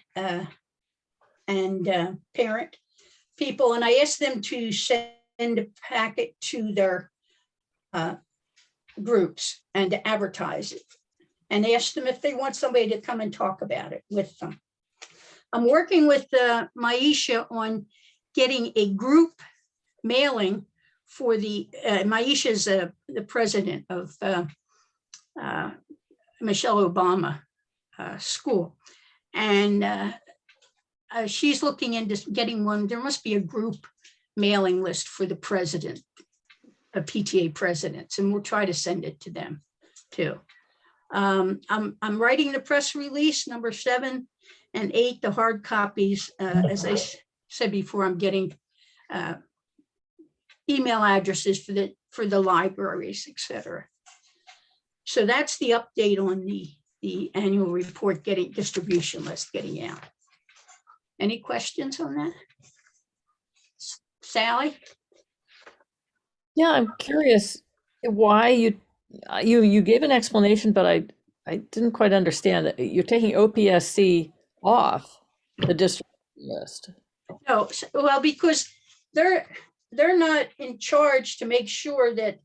and parent people. And I asked them to send a packet to their groups and to advertise it, and asked them if they want somebody to come and talk about it with them. I'm working with Maisha on getting a group mailing for the, Maisha is the president of Michelle Obama School. And she's looking into getting one. There must be a group mailing list for the president, PTA presidents, and we'll try to send it to them too. I'm writing the press release number 7 and 8, the hard copies. As I said before, I'm getting email addresses for the libraries, etc. So that's the update on the annual report distribution list getting out. Any questions on that? Sally? Yeah, I'm curious why you gave an explanation, but I didn't quite understand that you're taking OPSC off the district list. No, well, because they're not in charge to make sure that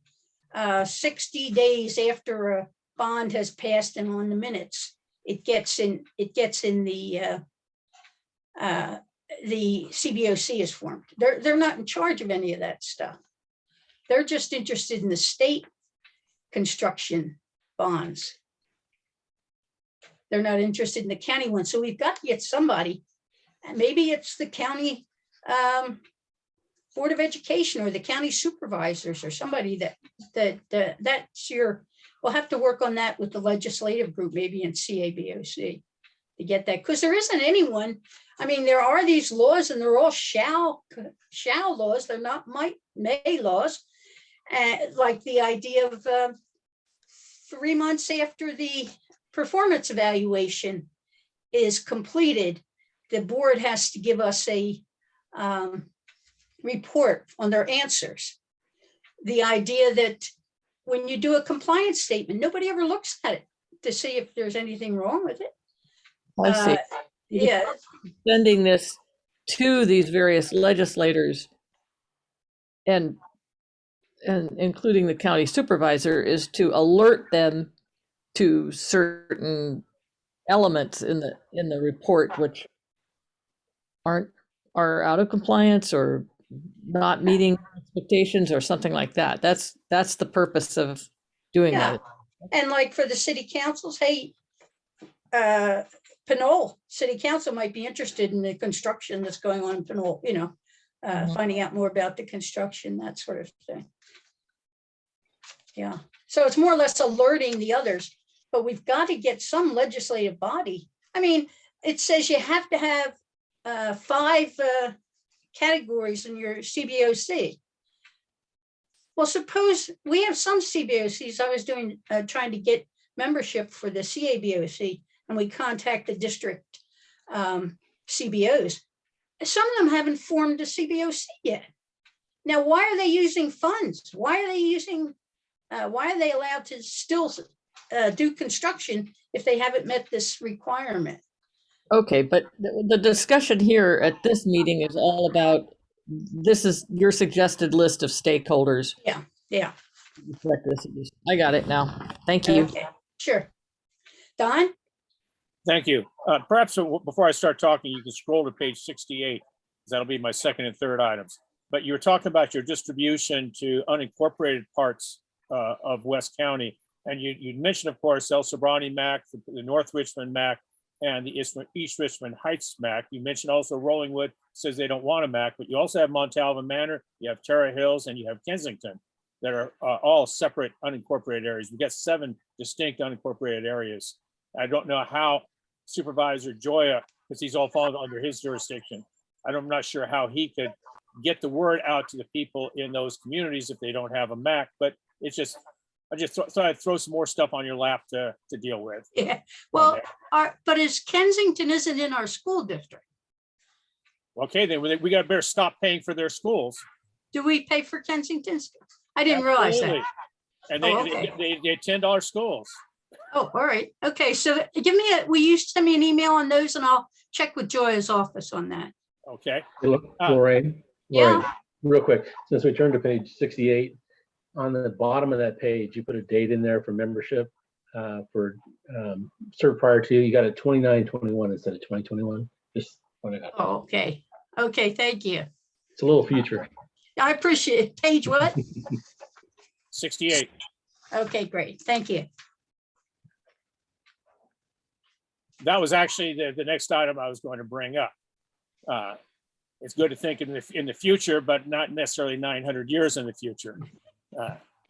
60 days after a bond has passed and on the minutes, it gets in the CBOC is formed. They're not in charge of any of that stuff. They're just interested in the state construction bonds. They're not interested in the county one. So we've got to get somebody, and maybe it's the county Board of Education or the county supervisors or somebody that's your, we'll have to work on that with the legislative group, maybe in CBOC to get that, because there isn't anyone. I mean, there are these laws and they're all shall laws. They're not may laws. Like the idea of 3 months after the performance evaluation is completed, the board has to give us a report on their answers. The idea that when you do a compliance statement, nobody ever looks at it to see if there's anything wrong with it. I see. Yeah. Sending this to these various legislators and including the county supervisor is to alert them to certain elements in the report which are out of compliance or not meeting expectations or something like that. That's the purpose of doing that. And like for the city councils, hey, Pinole City Council might be interested in the construction that's going on in Pinole, finding out more about the construction, that sort of thing. Yeah, so it's more or less alerting the others, but we've got to get some legislative body. I mean, it says you have to have 5 categories in your CBOC. Well, suppose we have some CBOCs. I was trying to get membership for the CABOC, and we contact the district CBOs. Some of them haven't formed a CBOC yet. Now, why are they using funds? Why are they allowed to still do construction if they haven't met this requirement. Okay, but the discussion here at this meeting is all about, this is your suggested list of stakeholders. Yeah. I got it now. Thank you. Okay, sure. Don? Thank you. Perhaps before I start talking, you can scroll to page 68. 'Cause that'll be my second and third items. But you were talking about your distribution to unincorporated parts of West County. And you mentioned, of course, El Sobrani MAC, the North Richmond MAC, and the East Richmond Heights MAC. You mentioned also Rollingwood says they don't want a MAC, but you also have Montalva Manor, you have Terra Hills, and you have Kensington that are all separate unincorporated areas. We've got 7 distinct unincorporated areas. I don't know how Supervisor Joya, because he's all falling under his jurisdiction. I'm not sure how he could get the word out to the people in those communities if they don't have a MAC, but it's just, I just thought I'd throw some more stuff on your lap to deal with. Yeah, well, but is Kensington isn't in our school district? Okay, then we got to better stop paying for their schools. Do we pay for Kensington's? I didn't realize that. Absolutely. And Oh, okay. they attend our schools. Oh, all right. Okay, so will you send me an email on those and I'll check with Joya's office on that. Okay. Lorraine, Yeah. real quick, since we turned to page 68, on the bottom of that page, you put a date in there for membership for served prior to, you got it 29/21 instead of 2021. Just pointed out. Oh, okay. Okay, thank you. It's a little future. I appreciate it. Page what? 68. Okay, great. Thank you. That was actually the next item I was going to bring up. It's good to think in the future, but not necessarily 900 years in the future.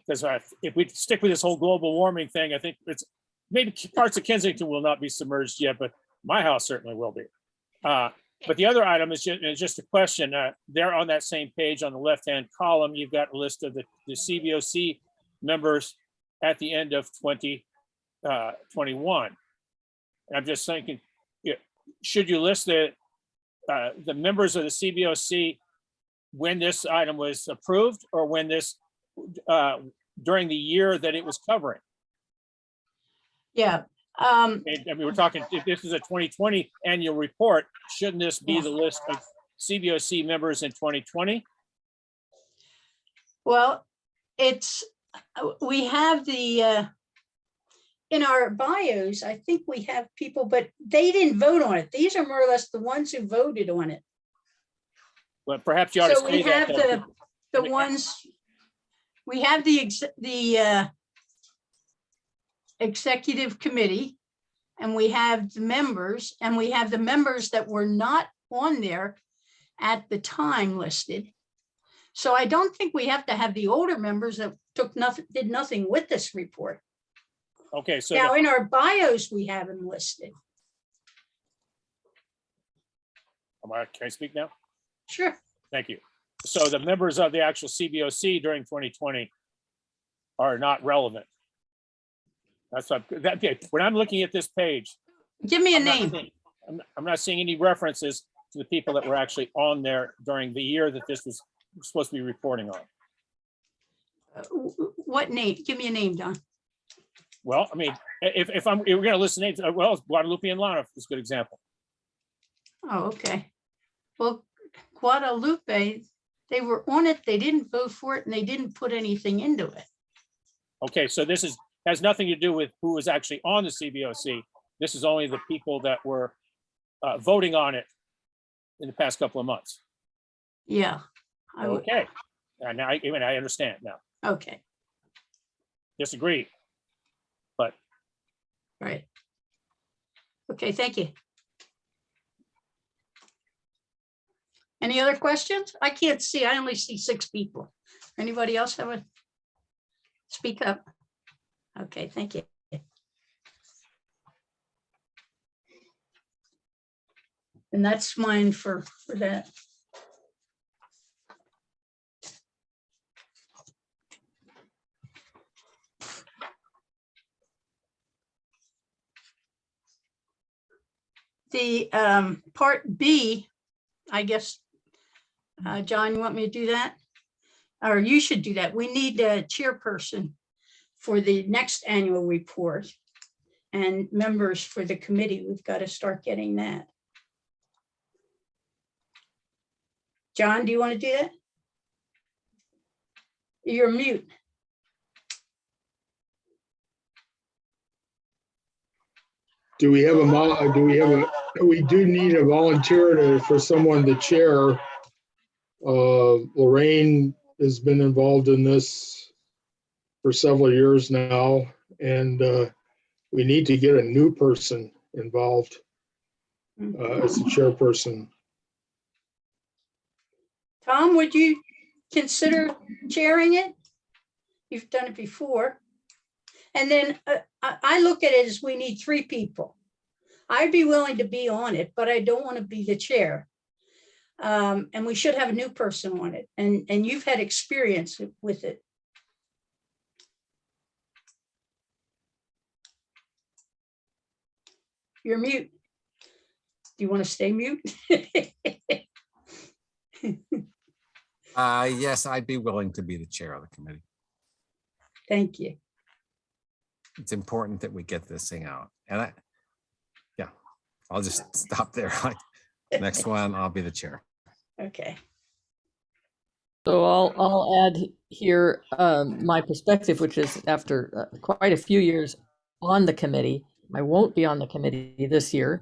Because if we stick with this whole global warming thing, I think it's maybe parts of Kensington will not be submerged yet, but my house certainly will be. But the other item is just a question. There on that same page on the left-hand column, you've got a list of the CBOC members at the end of 2021. And I'm just thinking, should you list the members of the CBOC when this item was approved or when this during the year that it was covering? Yeah. I mean, we're talking, if this is a 2020 annual report, shouldn't this be the list of CBOC members in 2020? Well, we have the, in our bios, I think we have people, but they didn't vote on it. These are more or less the ones who voted on it. Well, perhaps you ought to So we say that. have the ones, we have the executive committee, and we have the members, and we have the members that were not on there at the time listed. So I don't think we have to have the older members that did nothing with this report. Okay, so Now, in our bios, we have them listed. can I speak now? Sure. Thank you. So the members of the actual CBOC during 2020 are not relevant. That's what, okay, when I'm looking at this page. Give me a I'm not name. seeing- I'm not seeing any references to the people that were actually on there during the year that this was supposed to be reporting on. What name? Give me a name, Don. Well, I mean, if we're gonna listen names, well, Guadalupe and Lana is a good example. Oh, okay. Well, Guadalupe, they were on it, they didn't vote for it, and they didn't put anything into it. Okay, so this has nothing to do with who was actually on the CBOC. This is only the people that were voting on it in the past couple of months. Yeah. Okay, and now I understand now. Okay, Disagree. But right. Okay, thank you. Any other questions? I can't see, I only see 6 people. Anybody else have a, speak up? Okay, thank you. And that's mine for that. The part B, I guess, John, you want me to do that? Or you should do that. We need a chairperson for the next annual report. And members for the committee, we've got to start getting that. John, do you want to do that? You're mute. Do we have we do need a volunteer for someone to chair. Lorraine has been involved in this for several years now, and we need to get a new person involved as the chairperson. Tom, would you consider chairing it? You've done it before. And then I look at it as we need 3 people. I'd be willing to be on it, but I don't want to be the chair. And we should have a new person on it. And you've had experience with it. You're mute. Do you want to stay mute? Yes, I'd be willing to be the chair of the committee. Thank you. It's important that we get this thing out. And I'll just stop there. Next one, I'll be the chair. Okay. So I'll add here my perspective, which is after quite a few years on the committee. I won't be on the committee this year.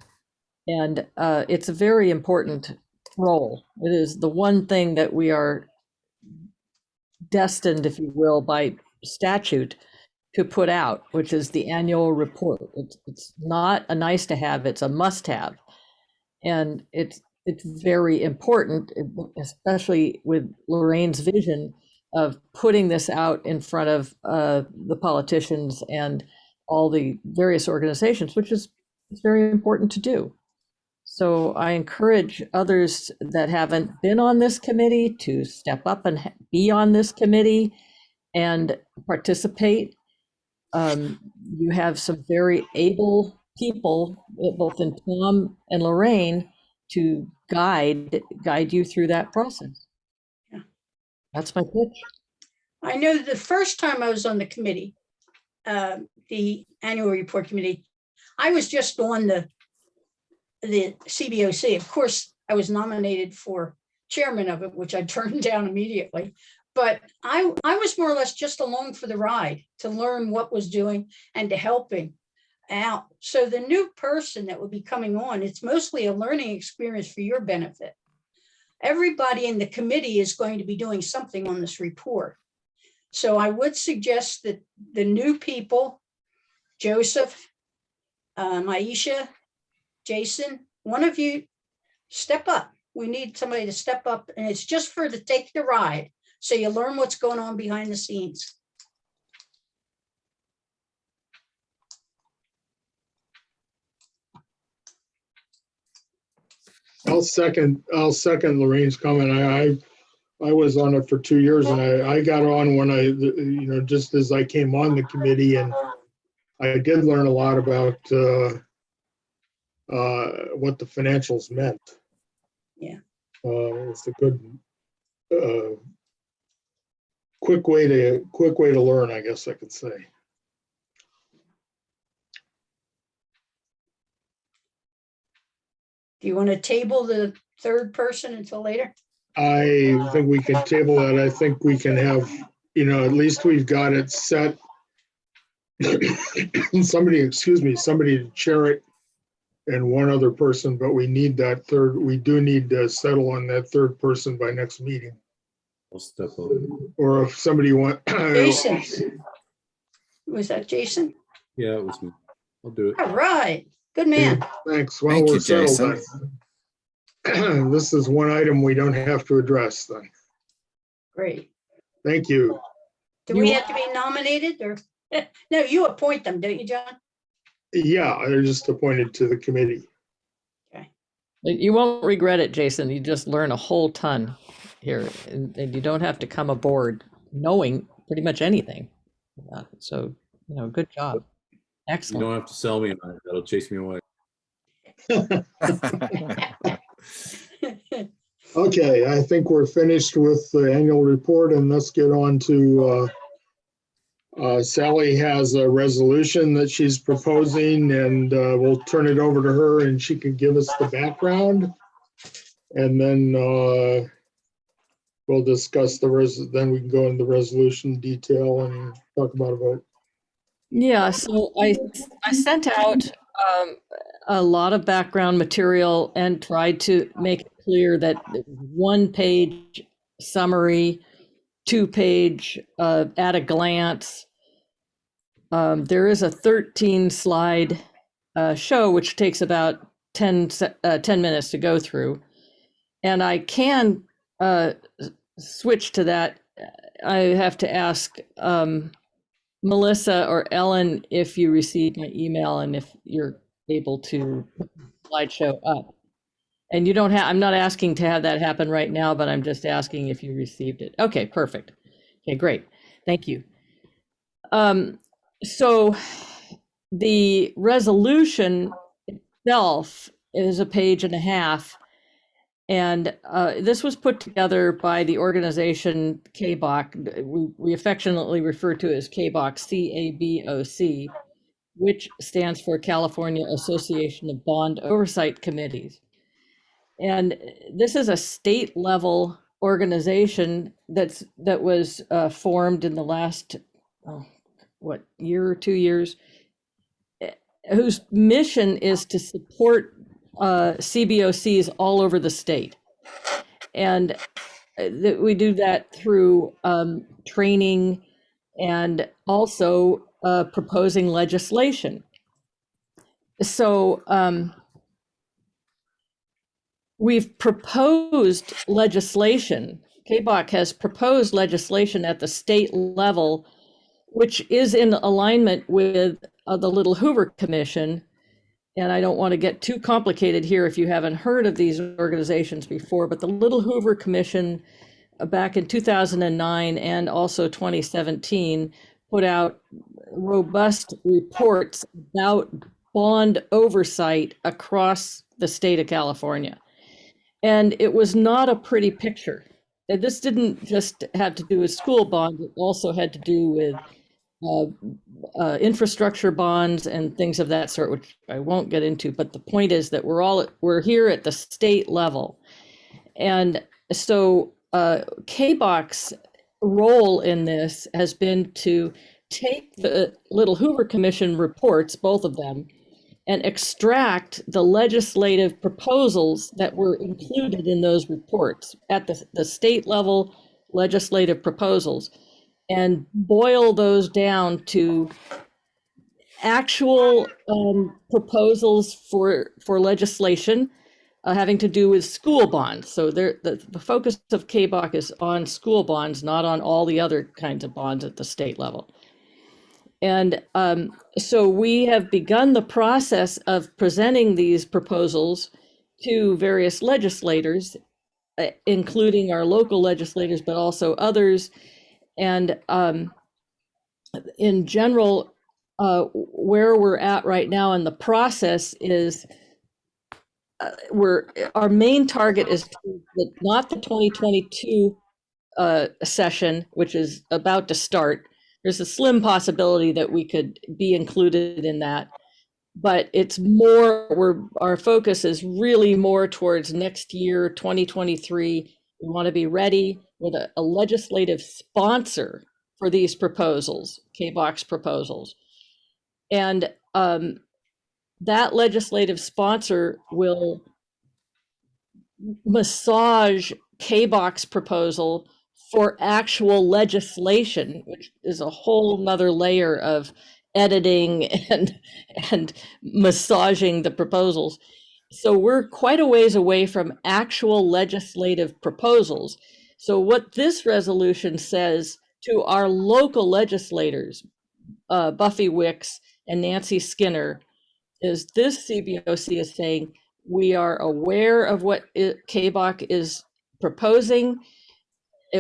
And it's a very important role. It is the one thing that we are destined, if you will, by statute to put out, which is the annual report. It's not a nice to have, it's a must have. And it's very important, especially with Lorraine's vision of putting this out in front of the politicians and all the various organizations, which is very important to do. So I encourage others that haven't been on this committee to step up and be on this committee and participate. You have some very able people, both in Tom and Lorraine, to guide you through that process. Yeah. That's my pitch. I know the first time I was on the committee, the annual report committee, I was just on the CBOC. Of course, I was nominated for chairman of it, which I turned down immediately. But I was more or less just along for the ride to learn what was doing and to helping out. So the new person that would be coming on, it's mostly a learning experience for your benefit. Everybody in the committee is going to be doing something on this report. So I would suggest that the new people, Joseph, Maisha, Jason, one of you step up. We need somebody to step up, and it's just for to take the ride. So you learn what's going on behind the scenes. I'll second Lorraine's comment. I was on it for 2 years, and I got on when just as I came on the committee, and I did learn a lot about what the financials meant. Yeah. It's a good quick way to learn, I guess I could say. Do you want to table the third person until later? I think we can table that. I think we can have, at least we've got it set. Somebody to chair it and one other person, but we need that third. We do need to settle on that third person by next meeting. I'll step up. Or if somebody wants. Jason. Was that Jason? Yeah, it was me. I'll do it. All right. Good man. Thanks. Well, Thank we're you, settled. Jason. Then. This is one item we don't have to address then. Great. Thank you. Do we have to be nominated or? No, you appoint them, don't you, John? Yeah, they're just appointed to the committee. Okay. You won't regret it, Jason. You just learn a whole ton here, and you don't have to come aboard knowing pretty much anything. So, good job. You Excellent. don't have to sell me on it. That'll chase me away. Okay, I think we're finished with the annual report, and let's get on to Sally has a resolution that she's proposing, and we'll turn it over to her and she can give us the background. And then we'll discuss then we can go into the resolution detail and talk about a vote. Yeah, so I sent out a lot of background material and tried to make it clear that 1-page summary, 2-page at a glance. There is a 13-slide show, which takes about 10 minutes to go through. And I can switch to that. I have to ask Melissa or Ellen if you received my email and if you're able to put the slideshow up. And you don't have, I'm not asking to have that happen right now, but I'm just asking if you received it. Okay, perfect. Okay, great. Thank you. So the resolution itself is a page and a half. And this was put together by the organization CBOC. We affectionately refer to it as CBOC, C-A-B-O-C, which stands for California Association of Bond Oversight Committees. And this is a state level organization that was formed in the last, year or 2 years, whose mission is to support CBOCs all over the state. And we do that through training and also proposing legislation. So we've proposed legislation. KBOC has proposed legislation at the state level, which is in alignment with the Little Hoover Commission. And I don't want to get too complicated here if you haven't heard of these organizations before, but the Little Hoover Commission back in 2009 and also 2017 put out robust reports about bond oversight across the state of California. And it was not a pretty picture. And this didn't just have to do with school bonds, it also had to do with infrastructure bonds and things of that sort, which I won't get into. But the point is that we're here at the state level, and so KBOC's role in this has been to take the Little Hoover Commission reports, both of them, and extract the legislative proposals that were included in those reports at the state level legislative proposals, and boil those down to actual proposals for legislation having to do with school bonds. So the focus of KBOC is on school bonds, not on all the other kinds of bonds at the state level. And so we have begun the process of presenting these proposals to various legislators, including our local legislators, but also others. And in general, where we're at right now in the process is our main target is not the 2022 session, which is about to start. There's a slim possibility that we could be included in that, but it's more, our focus is really more towards next year, 2023. We want to be ready with a legislative sponsor for these proposals, KBOC's proposals. And that legislative sponsor will massage KBOC's proposal for actual legislation, which is a whole nother layer of editing and massaging the proposals. So we're quite a ways away from actual legislative proposals. So what this resolution says to our local legislators, Buffy Wicks and Nancy Skinner, is this CBOC is saying, we are aware of what KBOC is proposing,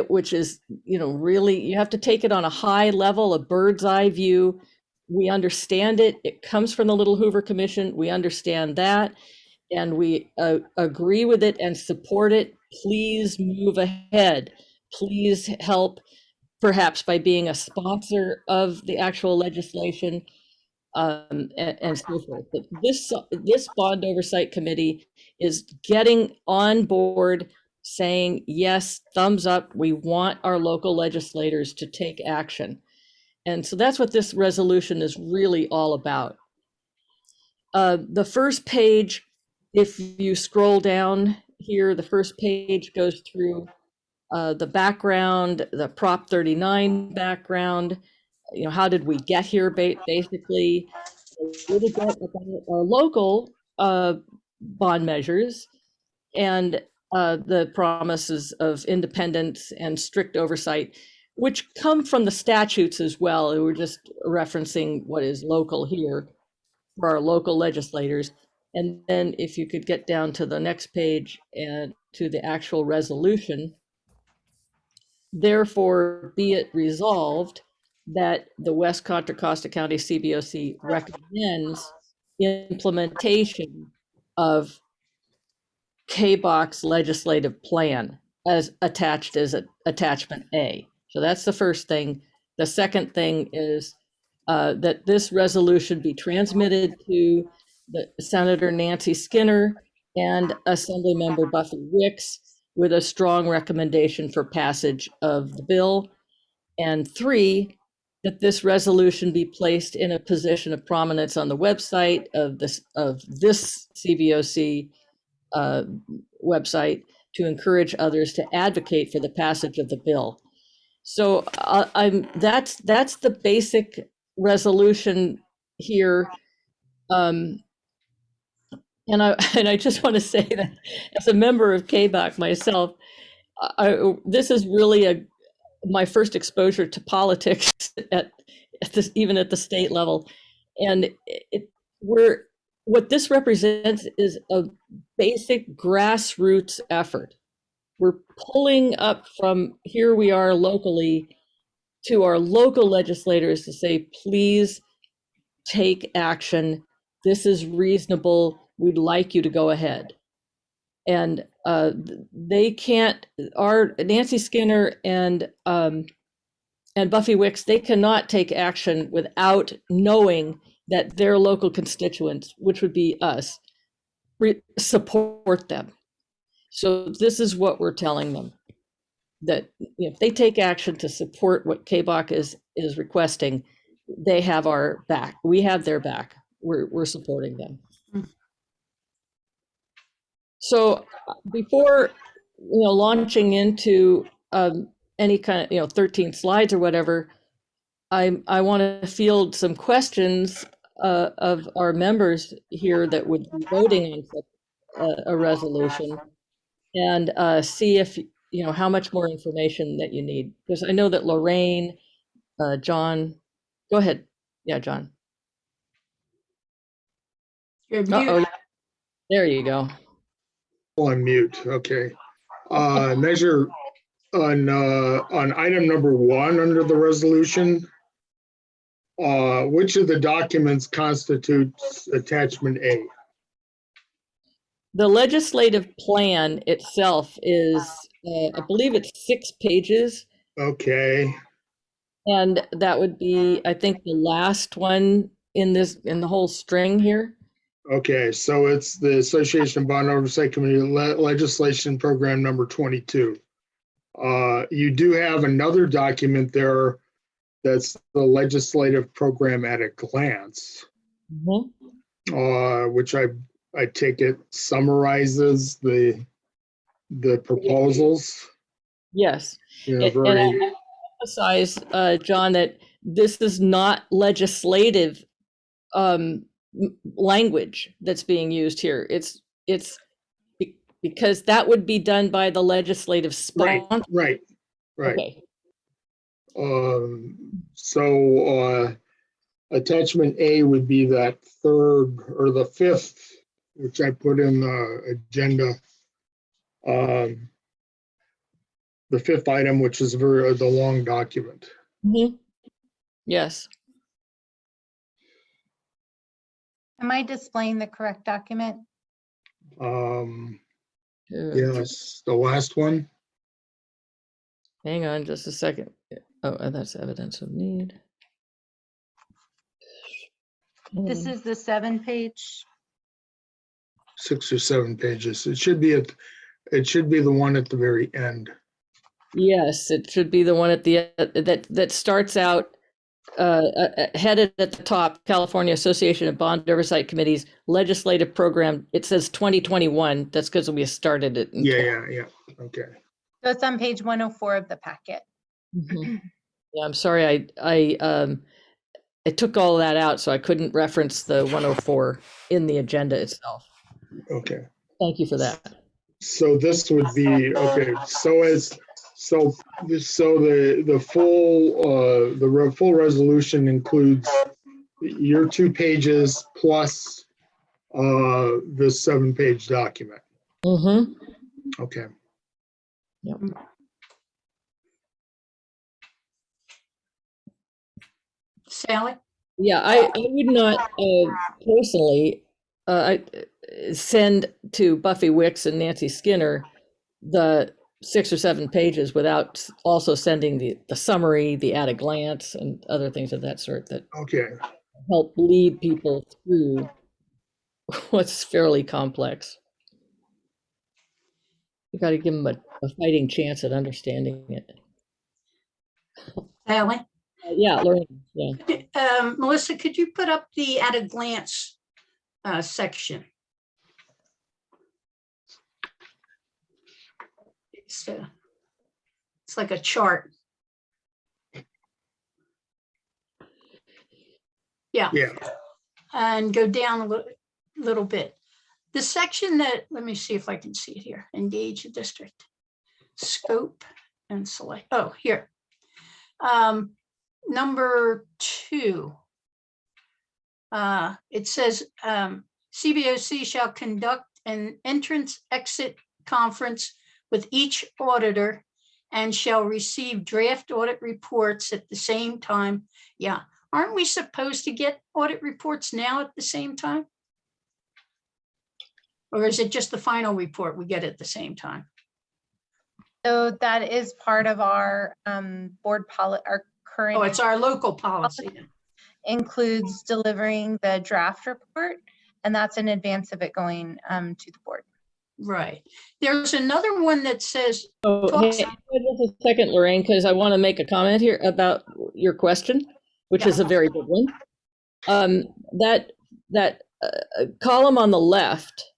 which is, really, you have to take it on a high level, a bird's eye view. We understand it. It comes from the Little Hoover Commission. We understand that. And we agree with it and support it. Please move ahead. Please help perhaps by being a sponsor of the actual legislation, and so forth. But this bond oversight committee is getting on board, saying, yes, thumbs up, we want our local legislators to take action. And so that's what this resolution is really all about. The first page, if you scroll down here, the first page goes through the background, the Prop 39 background, how did we get here, basically, a little bit about our local bond measures and the promises of independence and strict oversight, which come from the statutes as well. We're just referencing what is local here for our local legislators. And then if you could get down to the next page and to the actual resolution. Therefore, be it resolved that the West Contra Costa County CBOC recommends implementation of KBOC's legislative plan as attached as attachment A. So that's the first thing. The second thing is that this resolution be transmitted to Senator Nancy Skinner and Assemblymember Buffy Wicks with a strong recommendation for passage of the bill. And 3, that this resolution be placed in a position of prominence on the website of this CBOC website to encourage others to advocate for the passage of the bill. So that's the basic resolution here. And I just want to say that as a member of KBOC myself, this is really my first exposure to politics even at the state level. And what this represents is a basic grassroots effort. We're pulling up from here we are locally to our local legislators to say, please take action. This is reasonable. We'd like you to go ahead. And they can't, Nancy Skinner and Buffy Wicks, they cannot take action without knowing that their local constituents, which would be us, support them. So this is what we're telling them, that if they take action to support what KBOC is requesting, they have our back. We have their back. We're supporting them. So before launching into any kind of 13 slides or whatever, I want to field some questions of our members here that would be voting on such a resolution, and see if how much more information that you need, because I know that Lorraine, John, go ahead. Yeah, John. Uh-oh. There you go. On mute. Okay. Measure on item number 1 under the resolution. Which of the documents constitutes attachment A? The legislative plan itself is, I believe it's 6 pages. Okay. And that would be, I think, the last one in the whole string here. Okay, so it's the Association of Bond Oversight Committee legislation program number 22. You do have another document there that's the legislative program at a glance, which I take it summarizes the proposals. Yes. Yeah, And I emphasize, John, that this is not legislative language that's being used here. It's because that would be done by the legislative sponsor. Right. Okay. So attachment A would be that 3rd or the 5th, which I put in the agenda. The 5th item, which is the long document. Yes. Am I displaying the correct document? Yes, the last one. Hang on just a second. Oh, and that's evidence of need. This is the 7-page. 6 or 7 pages. It should be the one at the very end. Yes, it should be the one at the that starts out headed at the top, California Association of Bond Oversight Committees Legislative Program. It says 2021. That's because we started it. Yeah. Okay. So it's on page 104 of the packet. Mhm. Yeah, I'm sorry. I took all that out, so I couldn't reference the 104 in the agenda itself. Okay. Thank you for that. So this would be, okay, the full resolution includes your 2 pages plus the 7-page document. Mm-hmm. Okay. Yep. Sally? Yeah, I would not personally send to Buffy Wicks and Nancy Skinner the 6 or 7 pages without also sending the summary, the at a glance, and other things of that sort that Okay. help lead people through what's fairly complex. You got to give them a fighting chance at understanding it. Sally? Yeah, learning. Yeah. Melissa, could you put up the at a glance section? It's like a chart. Yeah. And go down a little bit. The section that, let me see if I can see it here. Engage the district. Scope and select. Oh, here. Number 2. It says CBOC shall conduct an entrance-exit conference with each auditor and shall receive draft audit reports at the same time. Yeah, aren't we supposed to get audit reports now at the same time? Or is it just the final report we get at the same time? So that is part of our board policy, our current. Oh, it's our local policy. Includes delivering the draft report, and that's in advance of it going to the board. Right. There's another one that says. Oh, talks- hey, just a second, Lorraine, because I want to make a comment here about your question, which is a very good one. That column on the left,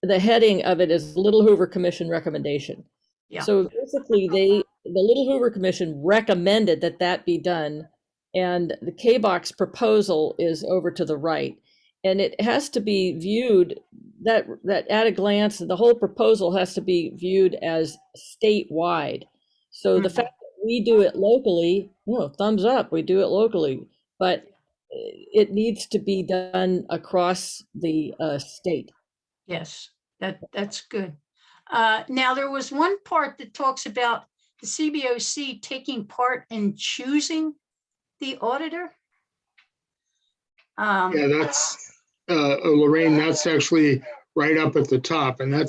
the heading of it is Little Hoover Commission recommendation. Yeah. So basically, the Little Hoover Commission recommended that be done, and the CBOC proposal is over to the right, and it has to be viewed that at a glance, the whole proposal has to be viewed as statewide. So the fact that we do it locally, thumbs up, we do it locally, but it needs to be done across the state. Yes, that's good. Now, there was one part that talks about the CBOC taking part in choosing the auditor. Yeah, that's Lorraine, that's actually right up at the top, and I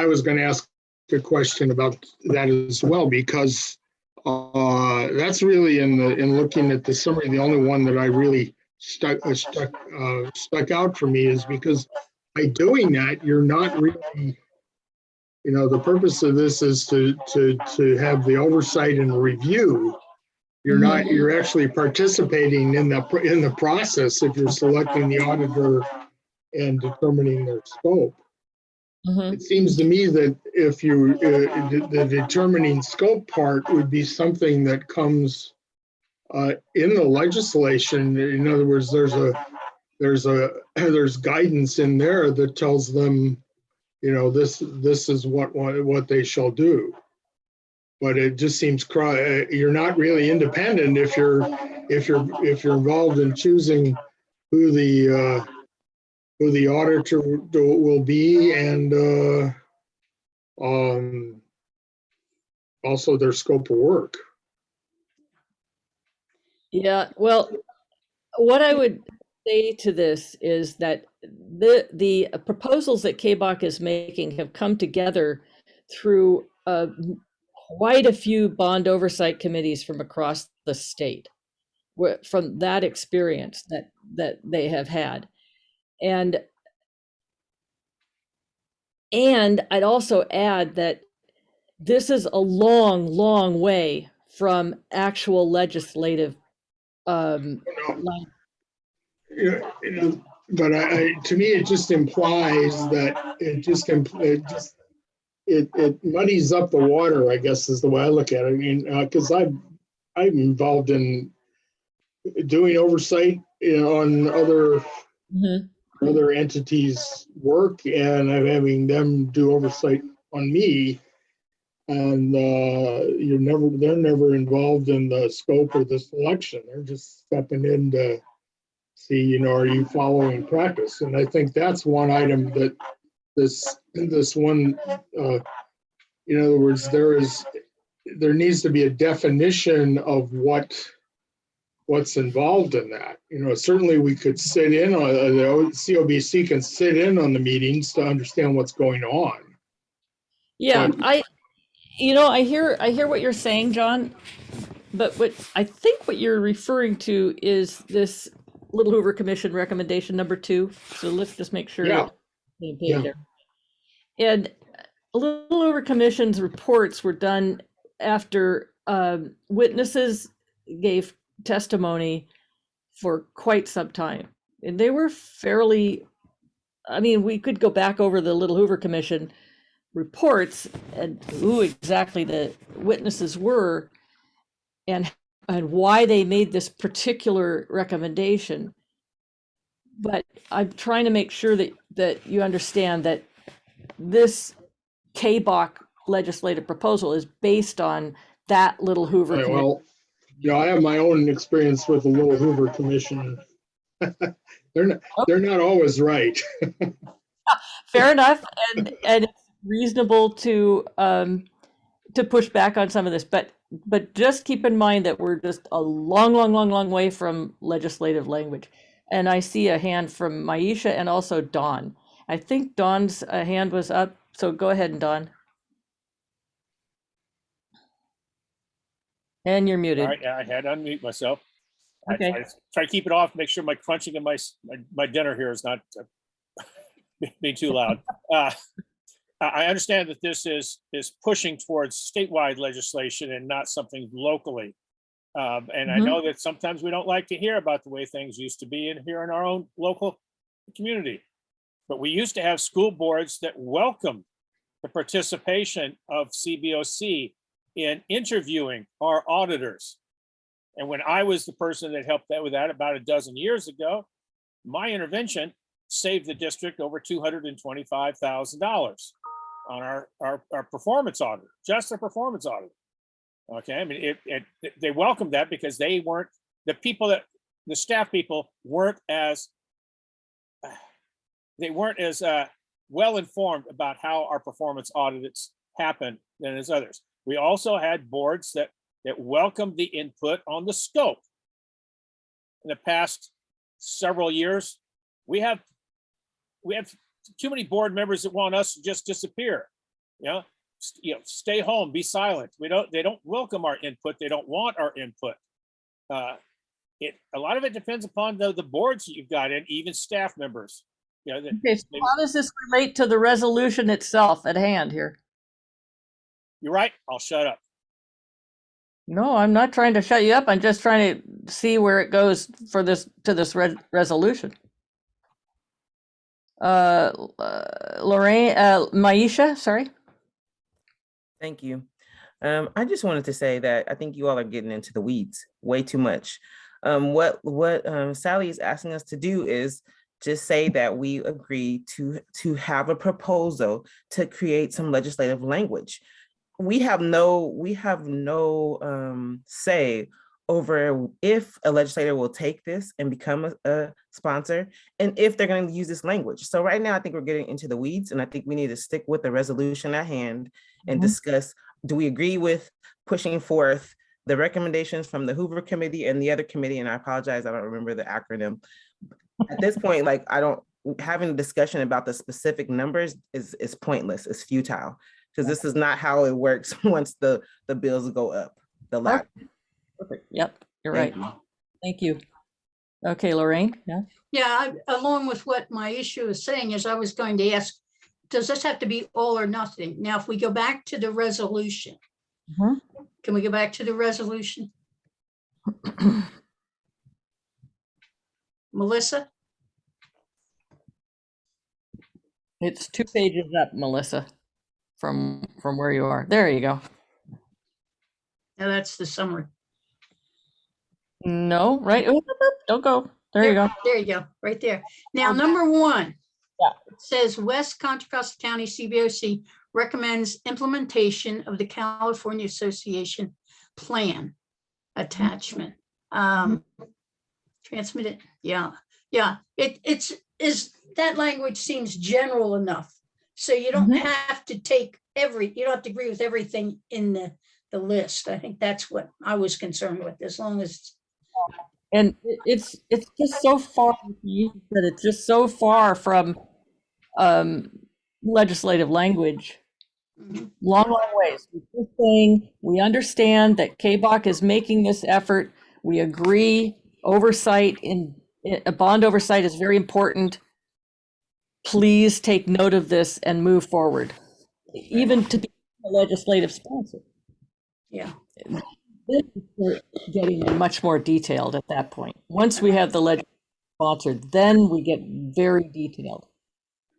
was going to ask a question about that as well, because that's really in looking at the summary, the only one that I really stuck out for me is because by doing that, you're not really, the purpose of this is to have the oversight and review. You're actually participating in the process if you're selecting the auditor and determining their scope. It seems to me that if the determining scope part would be something that comes in the legislation. In other words, there's guidance in there that tells them, this is what they shall do. But it just seems you're not really independent if you're involved in choosing who the auditor will be, and also their scope of work. Yeah, well, what I would say to this is that the proposals that CBOC is making have come together through a quite a few bond oversight committees from across the state from that experience that they have had. And I'd also add that this is a long, long way from actual legislative But to me, it just implies that it muddies up the water, I guess is the way I look at it. I mean, because I'm involved in doing oversight, on other entities' work, and I'm having them do oversight on me. And they're never involved in the scope of the selection. They're just stepping in to see, are you following practice? And I think that's one item that this one, in other words, there needs to be a definition of what's involved in that. Certainly we could sit in on the COBC can sit in on the meetings to understand what's going on. Yeah, But, I hear what you're saying, John, but what I think what you're referring to is this Little Hoover Commission recommendation number 2. So let's just make sure Yeah. that we're on the same page there. And Little Hoover Commission's reports were done after witnesses gave testimony for quite some time, and they were fairly. I mean, we could go back over the Little Hoover Commission reports and who exactly the witnesses were and why they made this particular recommendation. But I'm trying to make sure that you understand that this CBOC legislative proposal is based on that Little Hoover right, Commission. well, I have my own experience with the Little Hoover Commission. They're not always right. Fair enough, and it's reasonable to push back on some of this, but just keep in mind that we're just a long way from legislative language. And I see a hand from Maisha and also Dawn. I think Dawn's hand was up, so go ahead, Dawn. And you're muted. All right, yeah, I had to unmute myself. Okay. I try to keep it off, make sure my crunching in my dinner here is not being too loud. I understand that this is pushing towards statewide legislation and not something locally. And I know that sometimes we don't like to hear about the way things used to be here in our own local community. But we used to have school boards that welcomed the participation of CBOC in interviewing our auditors. And when I was the person that helped with that about a dozen years ago, my intervention saved the district over $225,000 on our performance audit, just a performance audit. Okay, I mean, they welcomed that because they weren't, the staff people weren't as well informed about how our performance audits happen than as others. We also had boards that welcomed the input on the scope. In the past several years, we have too many board members that want us to just disappear. Stay home, be silent. They don't welcome our input. They don't want our input. A lot of it depends upon the boards that you've got and even staff members. Okay, so how does this relate to the resolution itself at hand here? You're right. I'll shut up. No, I'm not trying to shut you up. I'm just trying to see where it goes to this resolution. Lorraine, Maisha, sorry. Thank you. I just wanted to say that I think you all are getting into the weeds way too much. What Sally is asking us to do is just say that we agree to have a proposal to create some legislative language. We have no say over if a legislator will take this and become a sponsor and if they're going to use this language. So right now, I think we're getting into the weeds, and I think we need to stick with the resolution at hand and discuss, do we agree with pushing forth the recommendations from the Hoover Committee and the other committee? And I apologize, I don't remember the acronym. At this point, having a discussion about the specific numbers is pointless, it's futile. because this is not how it works once the bills go up. The ladder. Perfect. Yep, you're Thank right. Thank you. Okay, Lorraine, yeah? Yeah, along with what my issue is saying is I was going to ask, does this have to be all or nothing? Now, if we go back to the resolution, Mhm. can we go back to the resolution? Melissa? It's 2 pages up, Melissa, from where you are. There you go. Now that's the summary. No, right? Oop, oop, oop, don't go. There you go. There you go, right there. Now, number 1. Yeah. It says West Contra Costa County CBOC recommends implementation of the California Association Plan attachment. Transmitted, yeah. It's that language seems general enough. So you don't Mhm. have to take you don't have to agree with everything in the list. I think that's what I was concerned with, as long as, And it's just so far, you said it's just so far from legislative language. Mhm. Long ways. We're just saying, we understand that KBOC is making this effort. We agree oversight a bond oversight is very important. Please take note of this and move forward, even to be a legislative sponsor. yeah. This is getting much more detailed at that point. Once we have the legislative sponsor, then we get very detailed.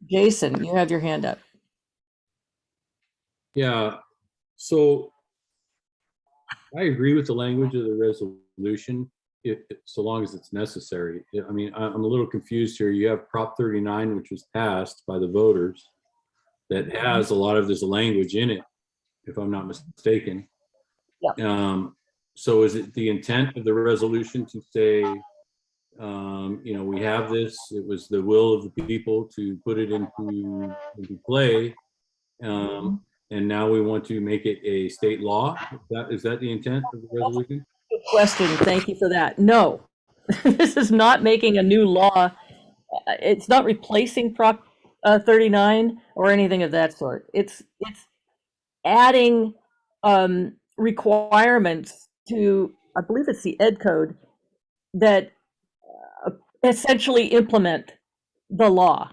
Jason, you have your hand up. Yeah, so I agree with the language of the resolution, so long as it's necessary. I mean, I'm a little confused here. You have Prop 39, which was passed by the voters, that has a lot of this language in it, if I'm not mistaken. Yeah. So is it the intent of the resolution to say, you know, we have this, it was the will of the people to put it into play, and now we want to make it a state law? Is that the intent of the resolution? Good question. Thank you for that. No, this is not making a new law. It's not replacing Prop 39 or anything of that sort. It's adding requirements to, I believe it's the Ed Code, that essentially implement the law,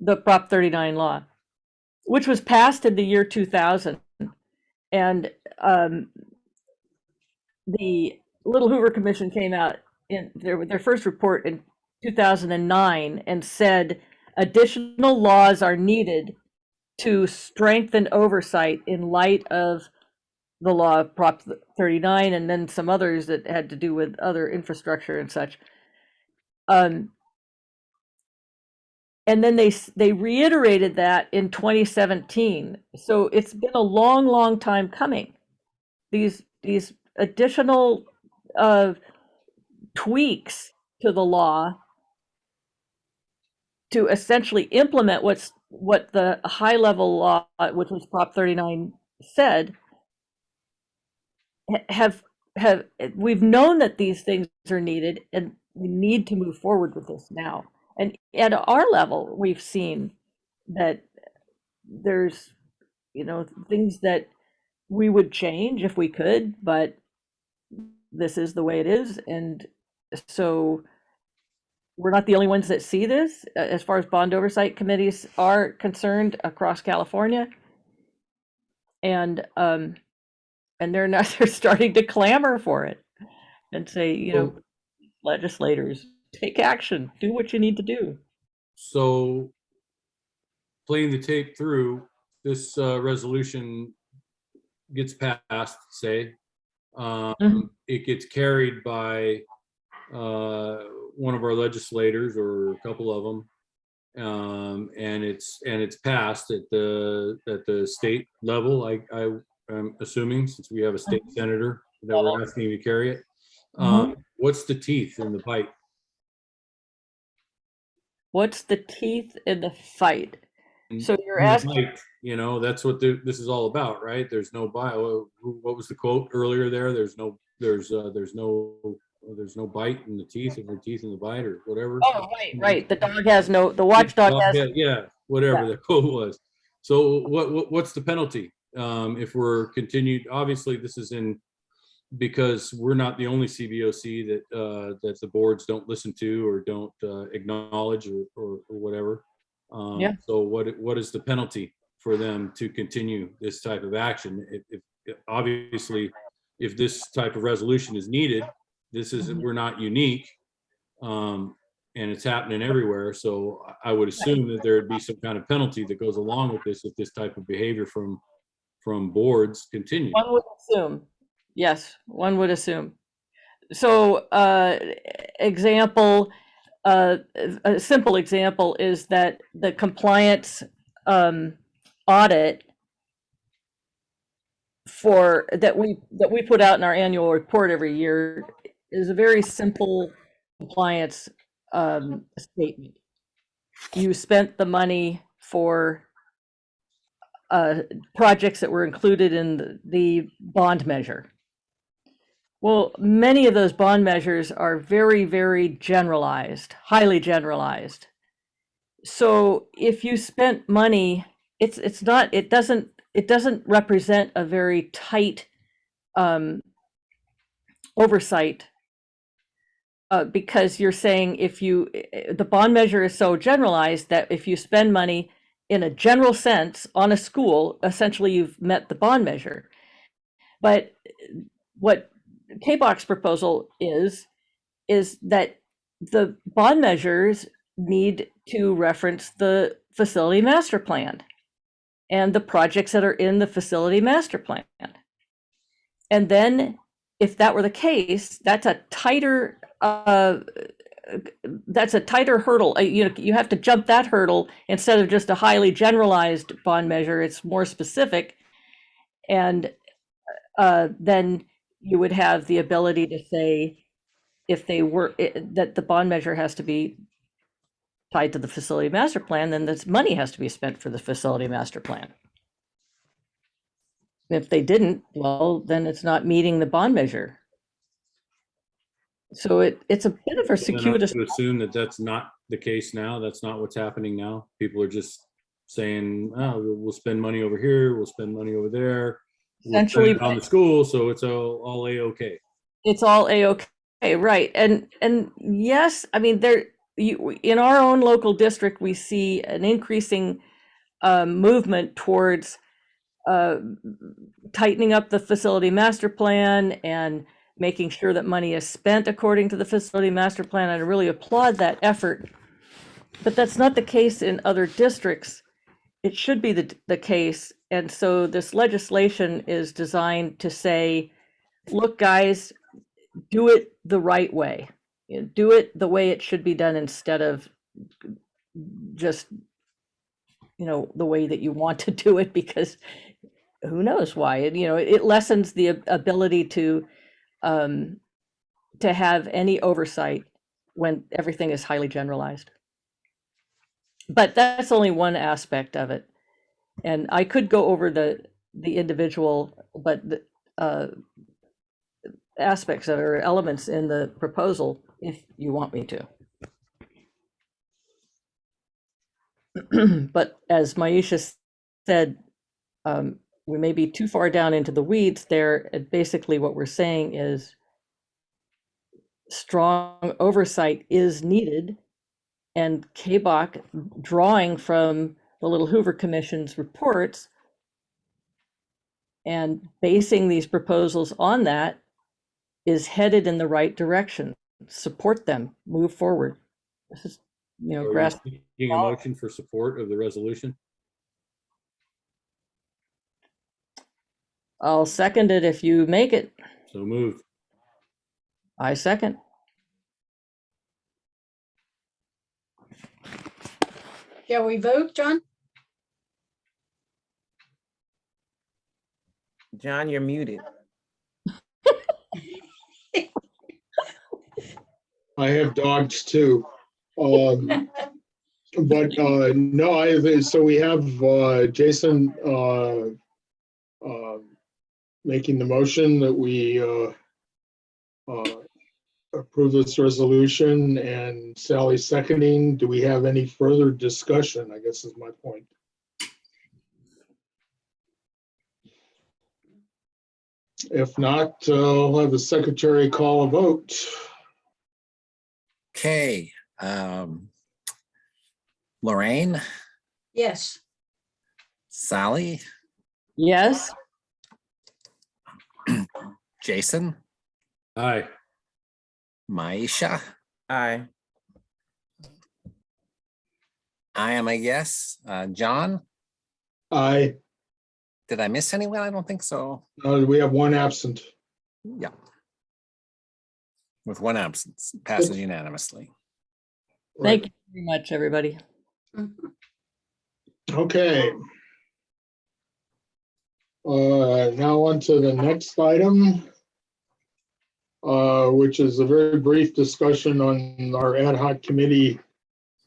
the Prop 39 law, which was passed in the year 2000. And the Little Hoover Commission came out in their first report in 2009 and said additional laws are needed to strengthen oversight in light of the law of Prop 39 and then some others that had to do with other infrastructure and such. And then they reiterated that in 2017. So it's been a long, long time coming. These additional tweaks to the law to essentially implement what the high level law, which was Prop 39, said, we've known that these things are needed, and we need to move forward with this now. And at our level, we've seen that there's, things that we would change if we could, but this is the way it is. And so we're not the only ones that see this as far as bond oversight committees are concerned across California. And they're starting to clamor for it and say, legislators, take action, do what you need to do. So playing the tape through, this resolution gets passed, say, it gets carried by one of our legislators or a couple of them, and it's passed at the state level. I'm assuming, since we have a state senator that we're asking to carry it. What's the teeth in the bite? What's the teeth in the fight? So you're In the asking, bite, that's what this is all about, right? There's no bite. What was the quote earlier there? There's no bite in the teeth, or teeth in the bite, or whatever. oh, right. The watchdog has. Yeah, whatever the quote was. So what's the penalty? if we're continued, obviously this is in, because we're not the only CBOC that the boards don't listen to or don't acknowledge or whatever. Yeah. So what is the penalty for them to continue this type of action? If obviously, if this type of resolution is needed, this is, we're not unique. And it's happening everywhere. So I would assume that there would be some kind of penalty that goes along with this if this type of behavior from boards continue. One would assume, yes, one would assume. So example, a simple example is that the compliance audit for that we put out in our annual report every year is a very simple compliance statement. You spent the money for projects that were included in the bond measure. Well, many of those bond measures are very, very generalized, highly generalized. So if you spent money, it doesn't represent a very tight oversight. Because you're saying the bond measure is so generalized that if you spend money in a general sense on a school, essentially you've met the bond measure. But what CBOC's proposal is that the bond measures need to reference the facility master plan and the projects that are in the facility master plan. And then if that were the case, that's a tighter hurdle. You have to jump that hurdle instead of just a highly generalized bond measure. It's more specific, and then you would have the ability to say if that the bond measure has to be tied to the facility master plan, then this money has to be spent for the facility master plan. If they didn't, well, then it's not meeting the bond measure. So it's a bit of a circuitous. To assume that that's not the case now. That's not what's happening now. People are just saying, "Oh, we'll spend money over here. We'll spend money over there. Essentially, we'll spend it on the school, so it's all a-okay." It's all a-okay, right? And yes, I mean in our own local district, we see an increasing movement towards tightening up the facility master plan and making sure that money is spent according to the facility master plan. I really applaud that effort, but that's not the case in other districts. It should be the case. And so this legislation is designed to say, look, guys, do it the right way. Do it the way it should be done instead of just, the way that you want to do it, because who knows why. It lessens the ability to have any oversight when everything is highly generalized. But that's only one aspect of it. And I could go over the individual, but aspects of it or elements in the proposal if you want me to. But as Maisha said, we may be too far down into the weeds there. And basically what we're saying is strong oversight is needed, and CBOC, drawing from the Little Hoover Commission's reports and basing these proposals on that, is headed in the right direction. Support them, move forward. This is, Are you seeking a motion for support of the resolution? I'll second it if you make it. So moved. I second. Shall we vote, John? John, you're muted. I have dogs too. But no, so we have Jason making the motion that we approve this resolution, and Sally seconding. Do we have any further discussion, I guess is my point. If not, I'll have the secretary call a vote. Okay. Lorraine, Yes. Sally, Yes, Jason, Aye. Maisha. Aye. I am a yes. John, Aye. did I miss anyone? I don't think so. We have one absent. Yeah. With one absence, passes unanimously. thank you very much, everybody. Mhm. Okay. Now on to the next item, which is a very brief discussion on our ad hoc committee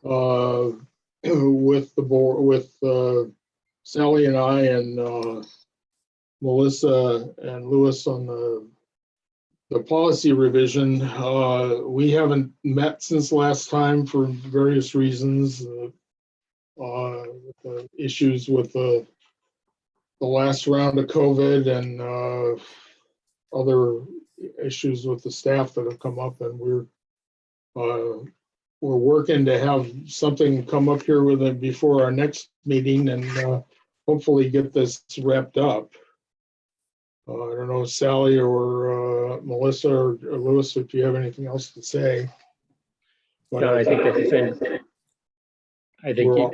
with the board, with Sally and I and Melissa and Lewis on the policy revision. We haven't met since last time for various reasons. Issues with the last round of COVID and other issues with the staff that have come up, and we're working to have something come up here with it before our next meeting and hopefully get this wrapped up. I don't know, Sally or Melissa or Lewis, if you have anything else to say. But No, I think that's the same. I think We're all-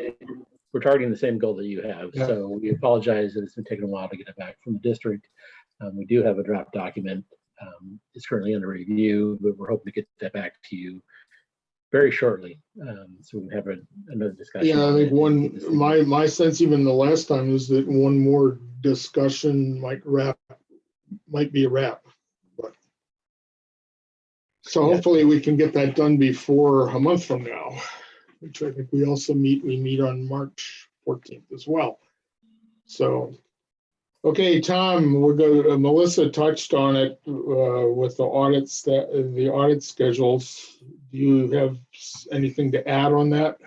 we're targeting the same goal that you have. Yeah. So we apologize that it's been taking a while to get it back from the district. We do have a draft document. It's currently under review, but we're hoping to get that back to you very shortly. So we can have another discussion. Yeah, I on think it. my sense even the last time is that one more discussion might be a wrap. But so Yeah. hopefully we can get that done before a month from now, which I think we meet on March 14th as well. So, okay, Tom, Melissa touched on it with the audits, the audit schedules. Do you have anything to add on that?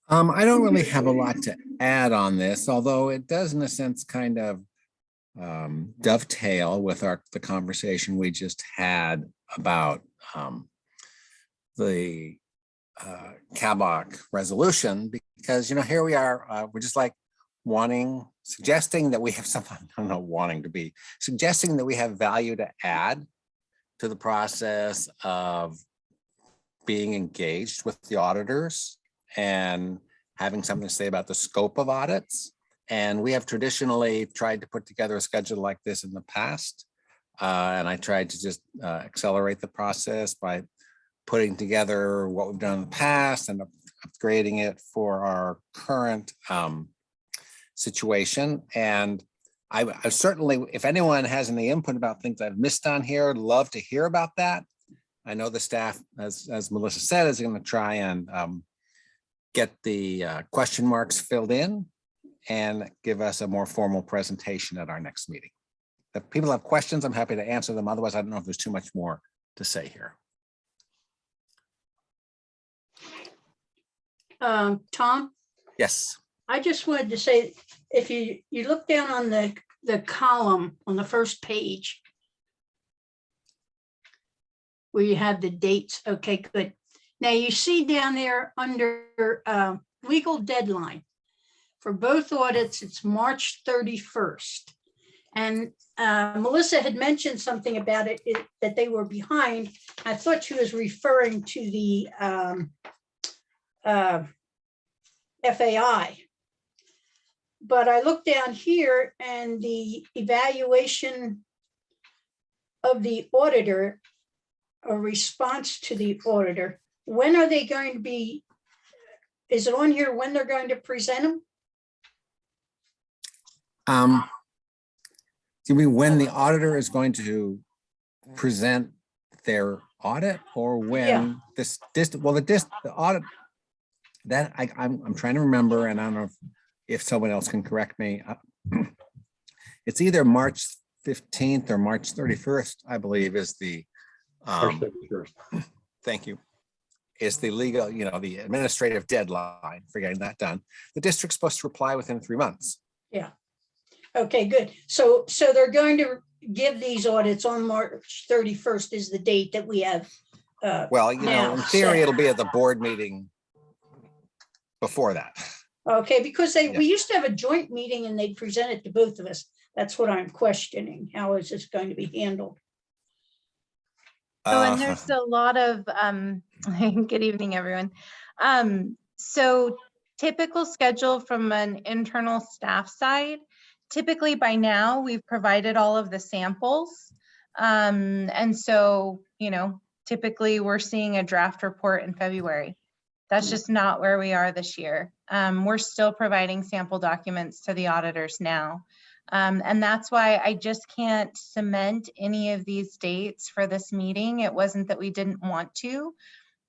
I don't really have a lot to add on this, although it does in a sense kind of dovetail with the conversation we just had about the CBOC resolution, because here we are, we're just like suggesting that we have something, I don't know, suggesting that we have value to add to the process of being engaged with the auditors and having something to say about the scope of audits. And we have traditionally tried to put together a schedule like this in the past. And I tried to just accelerate the process by putting together what we've done in the past and upgrading it for our current situation. And I certainly, if anyone has any input about things I've missed on here, love to hear about that. I know the staff, as Melissa said, is going to try and get the question marks filled in and give us a more formal presentation at our next meeting. If people have questions, I'm happy to answer them. Otherwise, I don't know if there's too much more to say here. Tom, Yes. I just wanted to say, if you look down on the column on the first page where you have the dates. Okay, good. Now you see down there under legal deadline for both audits, it's March 31st. And Melissa had mentioned something about it that they were behind. I thought she was referring to the FAI. But I looked down here and the evaluation of the auditor, a response to the auditor, when are they going to be, is it on here when they're going to present them? Do you mean when the auditor is going to present their audit, or when the audit, that I'm trying to remember, and I don't know if someone else can correct me. It's either March 15th or March 31st, I believe, is the March 31st. thank you, is the legal, the administrative deadline for getting that done. The district's supposed to reply within 3 months. Yeah. Okay, good. So they're going to give these audits on March 31st is the date that we have. Well, you know, now in theory, set. it'll be at the board meeting before that. Okay, because Yeah. we used to have a joint meeting and they'd present it to both of us. That's what I'm questioning. How is this going to be handled? So, and there's a lot of, good evening, everyone. So typical schedule from an internal staff side, typically by now we've provided all of the samples. And so, you know, typically we're seeing a draft report in February. That's just not where we are this year. We're still providing sample documents to the auditors now. And that's why I just can't cement any of these dates for this meeting. It wasn't that we didn't want to.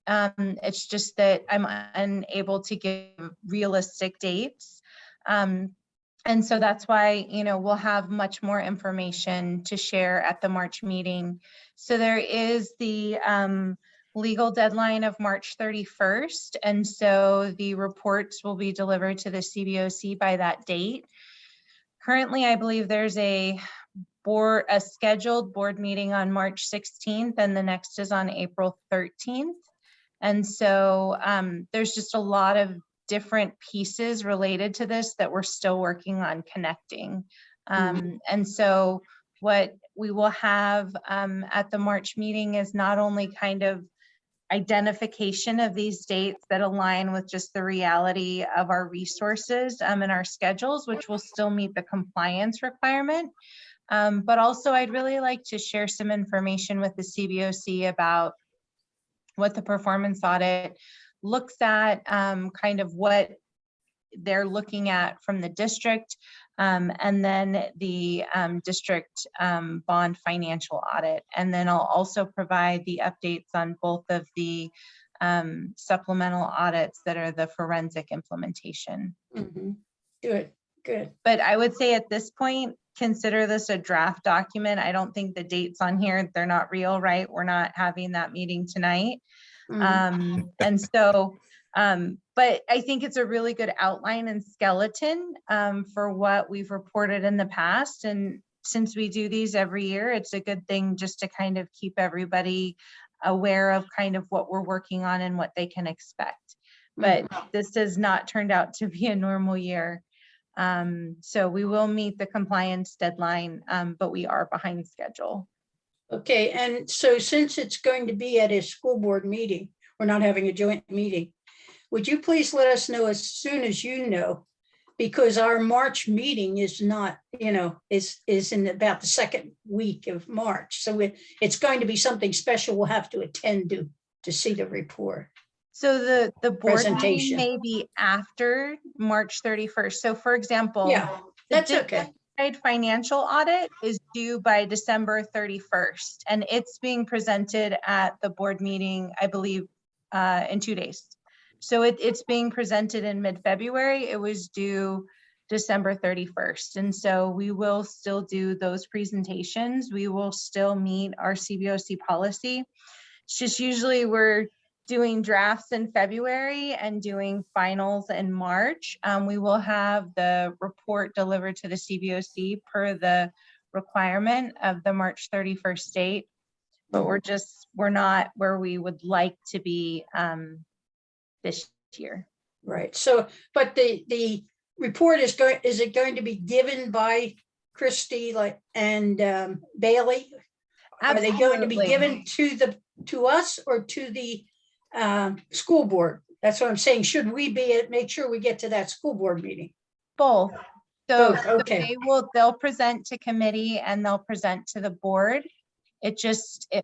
It's just that I'm unable to give realistic dates. And so that's why, you know, we'll have much more information to share at the March meeting. So there is the legal deadline of March 31st. And so the reports will be delivered to the CBOC by that date. Currently, I believe there's a scheduled board meeting on March 16th, and the next is on April 13th. And so there's just a lot of different pieces related to this that we're still working on connecting. And so what we will have at the March meeting is not only kind of identification of these dates that align with just the reality of our resources and our schedules, which will still meet the compliance requirement. But also I'd really like to share some information with the CBOC about what the performance audit looks at, kind of what they're looking at from the district, and then the district bond financial audit. And then I'll also provide the updates on both of the supplemental audits that are the forensic implementation. Good, good. But I would say at this point, consider this a draft document. I don't think the dates on here, they're not real, right? We're not having that meeting tonight. And so, but I think it's a really good outline and skeleton for what we've reported in the past. And since we do these every year, it's a good thing just to kind of keep everybody aware of kind of what we're working on and what they can expect. But this has not turned out to be a normal year. So we will meet the compliance deadline, but we are behind schedule. Okay, and so since it's going to be at a school board meeting, we're not having a joint meeting, would you please let us know as soon as you know? Because our March meeting is not, you know, is in about the second week of March. So it's going to be something special we'll have to attend to see the report. So the board meeting Presentation. may be after March 31st. So for example, Yeah, that's okay. Financial audit is due by December 31st, and it's being presented at the board meeting, I believe, in 2 days. So it's being presented in mid-February. It was due December 31st. And so we will still do those presentations. We will still meet our CBOC policy. It's just usually we're doing drafts in February and doing finals in March. We will have the report delivered to the CBOC per the requirement of the March 31st date, but we're not where we would like to be this year. Right. So, but the report is it going to be given by Christie and Bailey? Absolutely. Are they going to be given to us or to the school board? That's what I'm saying. Should we make sure we get to that school board meeting? Both. So, okay. They'll present to committee and they'll present to the board. It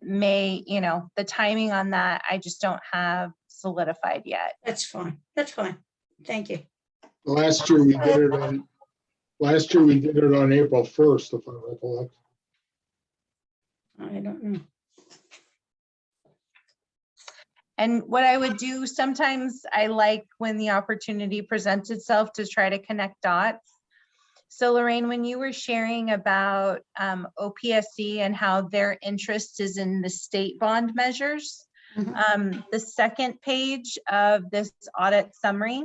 may, you know, the timing on that, I just don't have solidified yet. That's fine. That's fine. Thank you. Last year we did it on April 1st, if I recollect. I don't know. And what I would do, sometimes I like when the opportunity presents itself to try to connect dots. So Lorraine, when you were sharing about OPSC and how their interest is in the state bond measures, the second page of this audit summary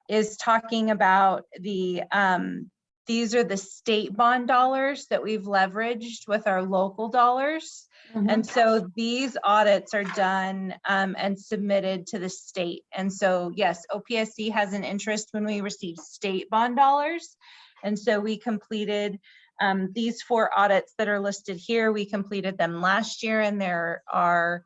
is talking about the these are the state bond dollars that we've leveraged with our local dollars. And so these audits are done and submitted to the state. And so, yes, OPSC has an interest when we receive state bond dollars. And so we completed these 4 audits that are listed here. We completed them last year, and there are,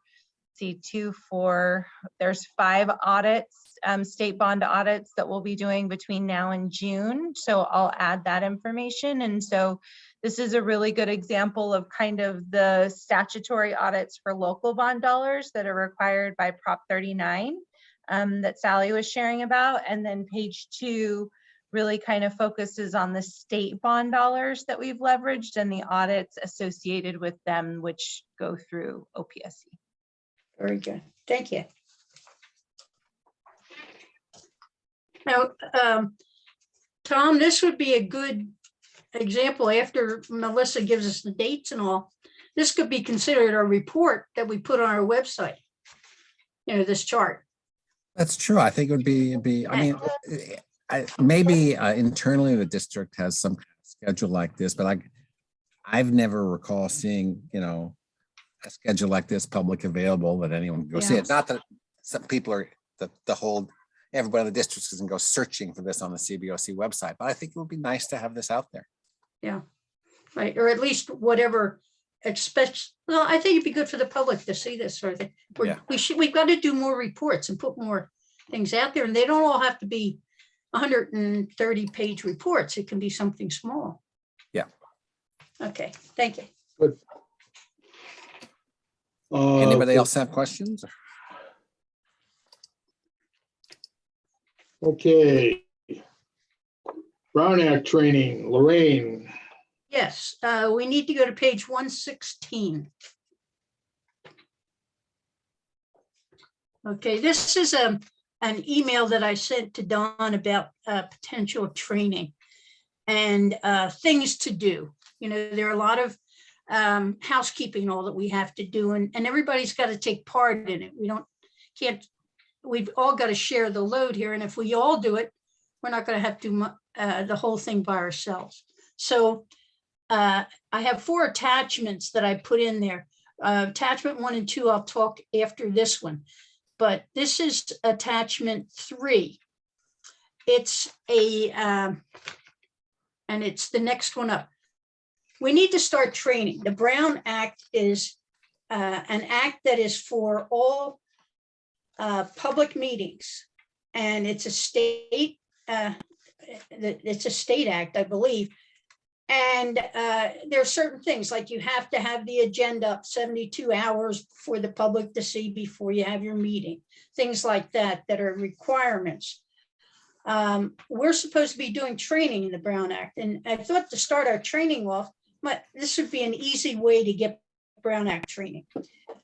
there's 5 audits, state bond audits that we'll be doing between now and June. So I'll add that information. And so this is a really good example of kind of the statutory audits for local bond dollars that are required by Prop 39 that Sally was sharing about. And then page 2 really kind of focuses on the state bond dollars that we've leveraged and the audits associated with them, which go through OPSC. Very good. Thank you. Now, Tom, this would be a good example after Melissa gives us the dates and all. This could be considered a report that we put on our website. You know, this chart. That's true. I think it would be, I mean, maybe internally the district has some kind of schedule like this, but I've never recall seeing, you know, a schedule like this public available that anyone can go see it. Not that some people are everybody in the district doesn't go searching for this on the CBOC website, but I think it would be nice to have this out there. Yeah, right. Or at least whatever well, I think it'd be good for the public to see this sort of thing. We've got to do more reports and put more things out there, and they don't all have to be 130-page reports. It can be something small. Yeah. Okay, thank you. Good. Anybody else have questions? Okay. Brown Act training, Lorraine. Yes, we need to go to page 116. Okay, this is an email that I sent to Don about potential training and things to do. You know, there are a lot of housekeeping all that we have to do, and everybody's got to take part in it. We've all got to share the load here, and if we all do it, we're not going to have to do the whole thing by ourselves. So I have 4 attachments that I put in there. Attachment 1 and 2, I'll talk after this one, but this is attachment 3. It's and it's the next one up. We need to start training. The Brown Act is an act that is for all public meetings, and it's a state act, I believe. And there are certain things like you have to have the agenda up 72 hours for the public to see before you have your meeting. Things like that are requirements. We're supposed to be doing training in the Brown Act. And I thought to start our training off, this would be an easy way to get Brown Act training.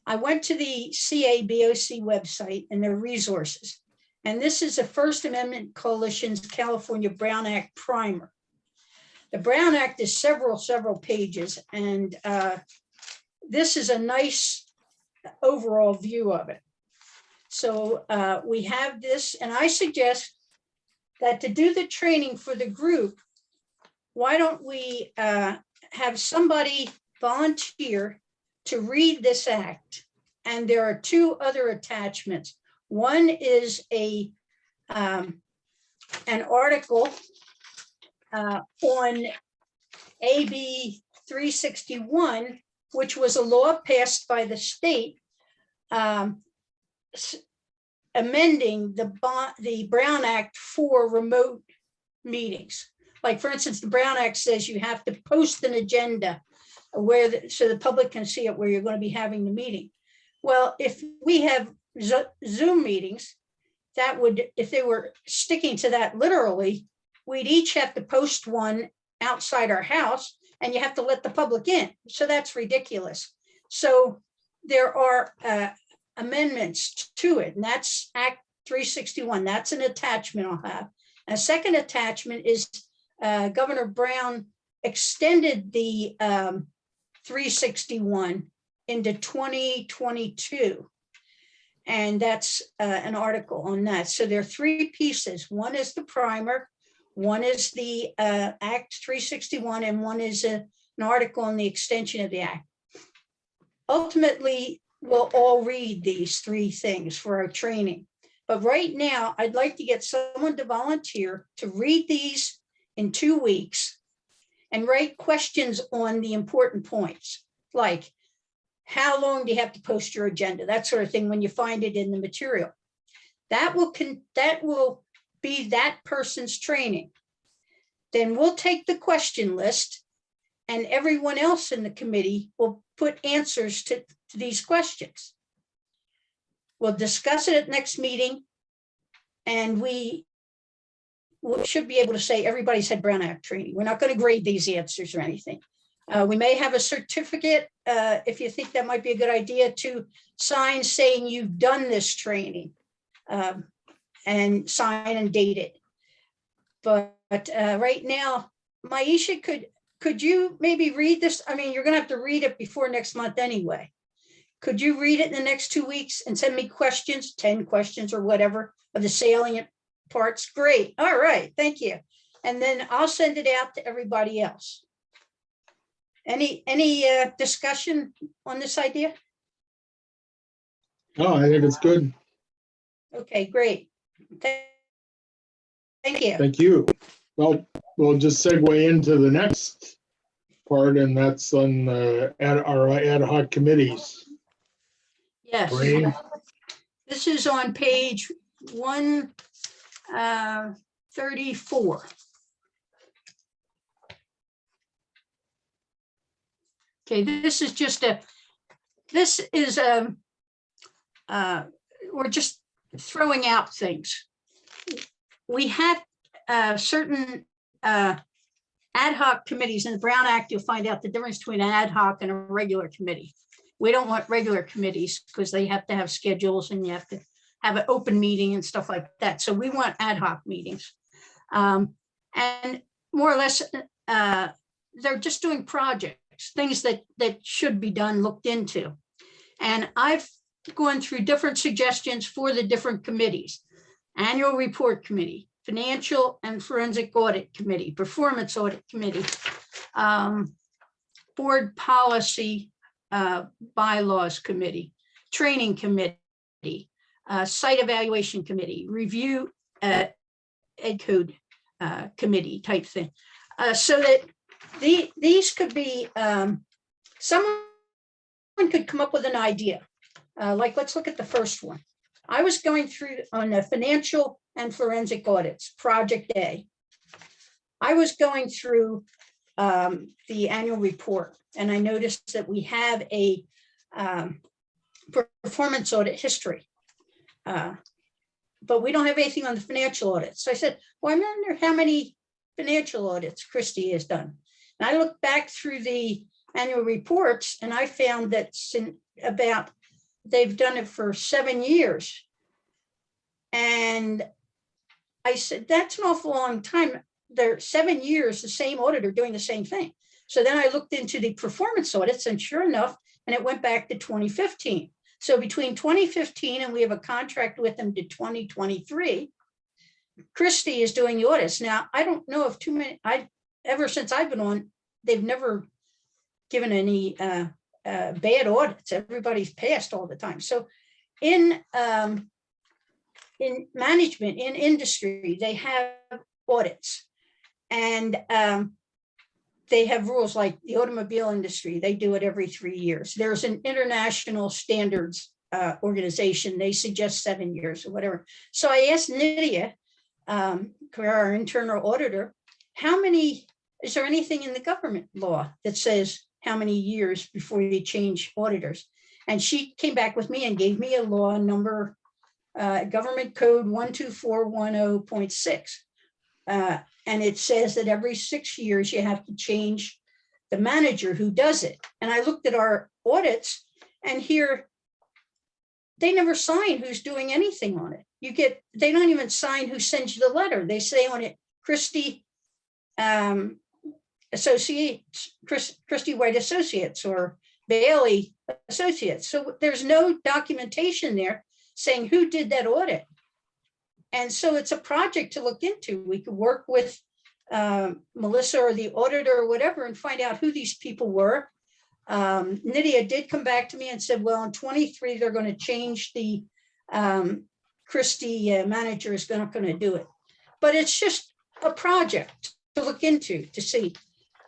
I went to the CBOC website and their resources. And this is the First Amendment Coalition's California Brown Act primer. The Brown Act is several pages, and this is a nice overall view of it. So we have this, and I suggest that to do the training for the group, why don't we have somebody volunteer to read this act? And there are 2 other attachments. One is an article on AB 361, which was a law passed by the state amending the Brown Act for remote meetings. Like, for instance, the Brown Act says you have to post an agenda so the public can see it where you're going to be having the meeting. Well, if we have Zoom meetings, that would, if they were sticking to that literally, we'd each have to post one outside our house, and you have to let the public in. So that's ridiculous. So there are amendments to it, and that's Act 361. That's an attachment I'll have. A second attachment is Governor Brown extended the 361 into 2022. And that's an article on that. So there are 3 pieces. One is the primer, One is the Act 361, and one is an article on the extension of the act. Ultimately, we'll all read these three things for our training. But right now, I'd like to get someone to volunteer to read these in 2 weeks and write questions on the important points, like how long do you have to post your agenda, that sort of thing, when you find it in the material. That will be that person's training. Then we'll take the question list and everyone else in the committee will put answers to these questions. We'll discuss it at next meeting, and we should be able to say everybody's had Brown Act training. We're not going to grade these answers or anything. We may have a certificate, if you think that might be a good idea, to sign saying you've done this training, and sign and date it. But right now, Maisha, could you maybe read this? I mean, you're going to have to read it before next month anyway. Could you read it in the next 2 weeks and send me questions, 10 questions or whatever of the salient parts? Great. All right. Thank you. And then I'll send it out to everybody else. Any discussion on this idea? No, I think it's good. Okay, great. Thank you. Thank you. Well, we'll just segue into the next part, and that's on our ad hoc committees. Yes. Brain? This is on page 134. Okay, this is we're just throwing out things. We have certain ad hoc committees in the Brown Act. You'll find out the difference between an ad hoc and a regular committee. We don't want regular committees because they have to have schedules and you have to have an open meeting and stuff like that. So we want ad hoc meetings. And more or less, they're just doing projects, things that should be done, looked into. And I've gone through different suggestions for the different committees: Annual Report Committee, Financial and Forensic Audit Committee, Performance Audit Committee, Board Policy Bylaws Committee, Training Committee, Site Evaluation Committee, Review Ed Code Committee type thing. So that these could be, someone could come up with an idea. Like, let's look at the first one. I was going through on the financial and forensic audits, Project A. I was going through the annual report, and I noticed that we have a performance audit history, but we don't have anything on the financial audits. So I said, well, I wonder how many financial audits Christie has done. And I looked back through the annual reports, and I found that they've done it for 7 years. And I said, that's an awful long time. They're 7 years, the same auditor doing the same thing. So then I looked into the performance audits, and sure enough, and it went back to 2015. So between 2015 and we have a contract with them to 2023, Christie is doing the audits. Now, I don't know if ever since I've been on, they've never given any bad audits. Everybody's passed all the time. So in management, in industry, they have audits, and they have rules like the automobile industry. They do it every 3 years. There's an international standards organization. They suggest 7 years or whatever. So I asked Nydia, our internal auditor, is there anything in the government law that says how many years before you change auditors? And she came back with me and gave me a law number, government code 12410.6. And it says that every 6 years you have to change the manager who does it. And I looked at our audits, and here they never sign who's doing anything on it. They don't even sign who sends you the letter. They say on it, Christie Christie White Associates or Bailey Associates. So there's no documentation there saying who did that audit. And so it's a project to look into. We could work with Melissa or the auditor or whatever and find out who these people were. Nydia did come back to me and said, well, in 23, they're going to change the Christie manager is not going to do it. But it's just a project to look into, to see.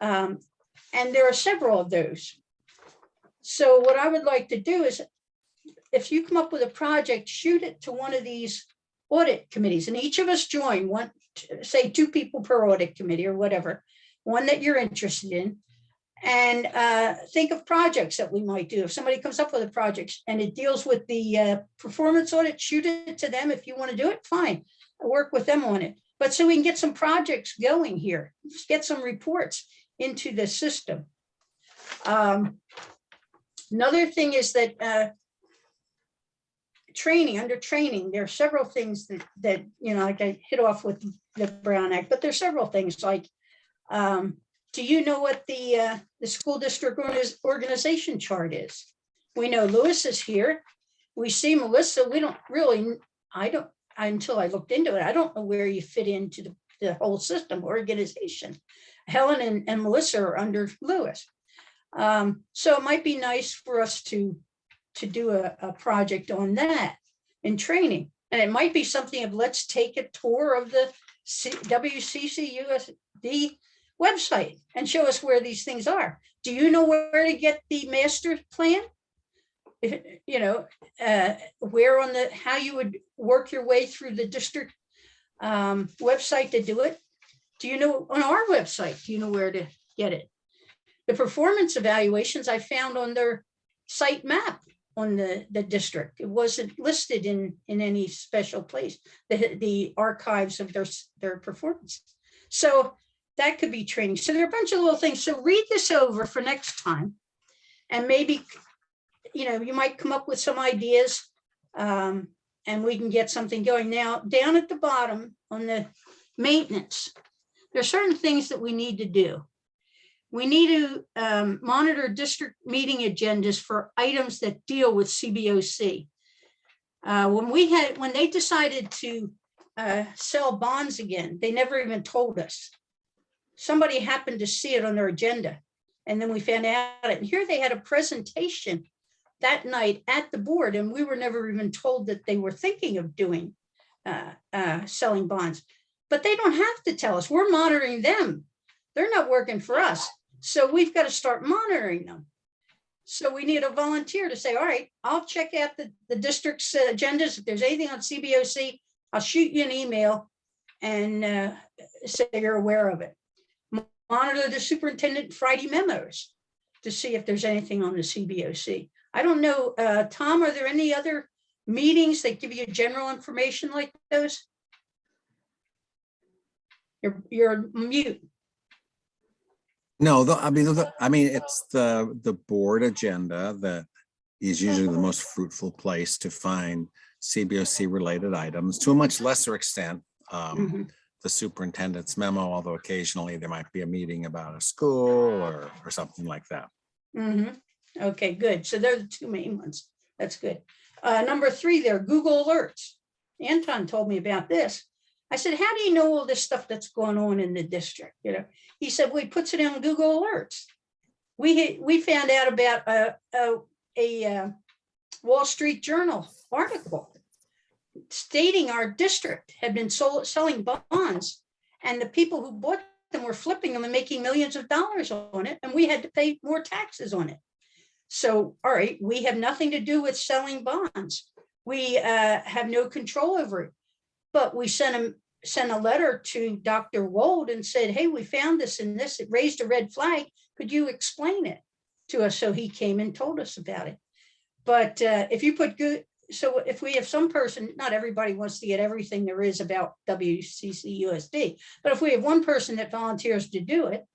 And there are several of those. So what I would like to do is, if you come up with a project, shoot it to one of these audit committees, and each of us join one, say 2 people per audit committee or whatever, one that you're interested in, and think of projects that we might do. If somebody comes up with a project and it deals with the performance audit, shoot it to them. If you want to do it, fine, I'll work with them on it. But so we can get some projects going here, just get some reports into the system. Another thing is that under training, there are several things that like I hit off with the Brown Act, but there's several things like, do you know what the school district organization chart is? We know Lewis is here. We see Melissa. We don't really, until I looked into it, I don't know where you fit into the whole system organization. Helen and Melissa are under Lewis. So it might be nice for us to do a project on that in training. And it might be something of, let's take a tour of the WCCUSD website and show us where these things are. Do you know where to get the master plan? Where on how you would work your way through the district website to do it? Do you know on our website, do you know where to get it? The performance evaluations I found on their site map on the district. It wasn't listed in any special place, the archives of their performance. So that could be training. So there are a bunch of little things. So read this over for next time. And maybe, you might come up with some ideas and we can get something going. Now, down at the bottom on the maintenance, there are certain things that we need to do. We need to monitor district meeting agendas for items that deal with CBOC. When they decided to sell bonds again, they never even told us. Somebody happened to see it on their agenda, and then we found out it. And here they had a presentation that night at the board, and we were never even told that they were thinking of doing selling bonds. But they don't have to tell us. We're monitoring them. They're not working for us. So we've got to start monitoring them. So we need a volunteer to say, all right, I'll check out the district's agendas. If there's anything on CBOC, I'll shoot you an email and say you're aware of it. Monitor the superintendent Friday memos to see if there's anything on the CBOC. I don't know, Tom, are there any other meetings that give you general information like those? You're mute. No, it's the board agenda that is usually the most fruitful place to find CBOC related items, to a much lesser extent. The superintendent's memo, although occasionally there might be a meeting about a school or something like that. Okay, good. So they're the 2 main ones. That's good. Number 3 there, Google Alerts. Anton told me about this. I said, how do you know all this stuff that's going on in the district? He said, well, he puts it in Google Alerts. We found out about a Wall Street Journal article stating our district had been selling bonds, and the people who bought them were flipping them and making millions of dollars on it, and we had to pay more taxes on it. So, all right, we have nothing to do with selling bonds. We have no control over it. But we sent a letter to Dr. Wold and said, hey, we found this and this. It raised a red flag. Could you explain it to us? So he came and told us about it. But if you put good, so if we have some person, not everybody wants to get everything there is about WCCUSD, but if we have one person that volunteers to do it,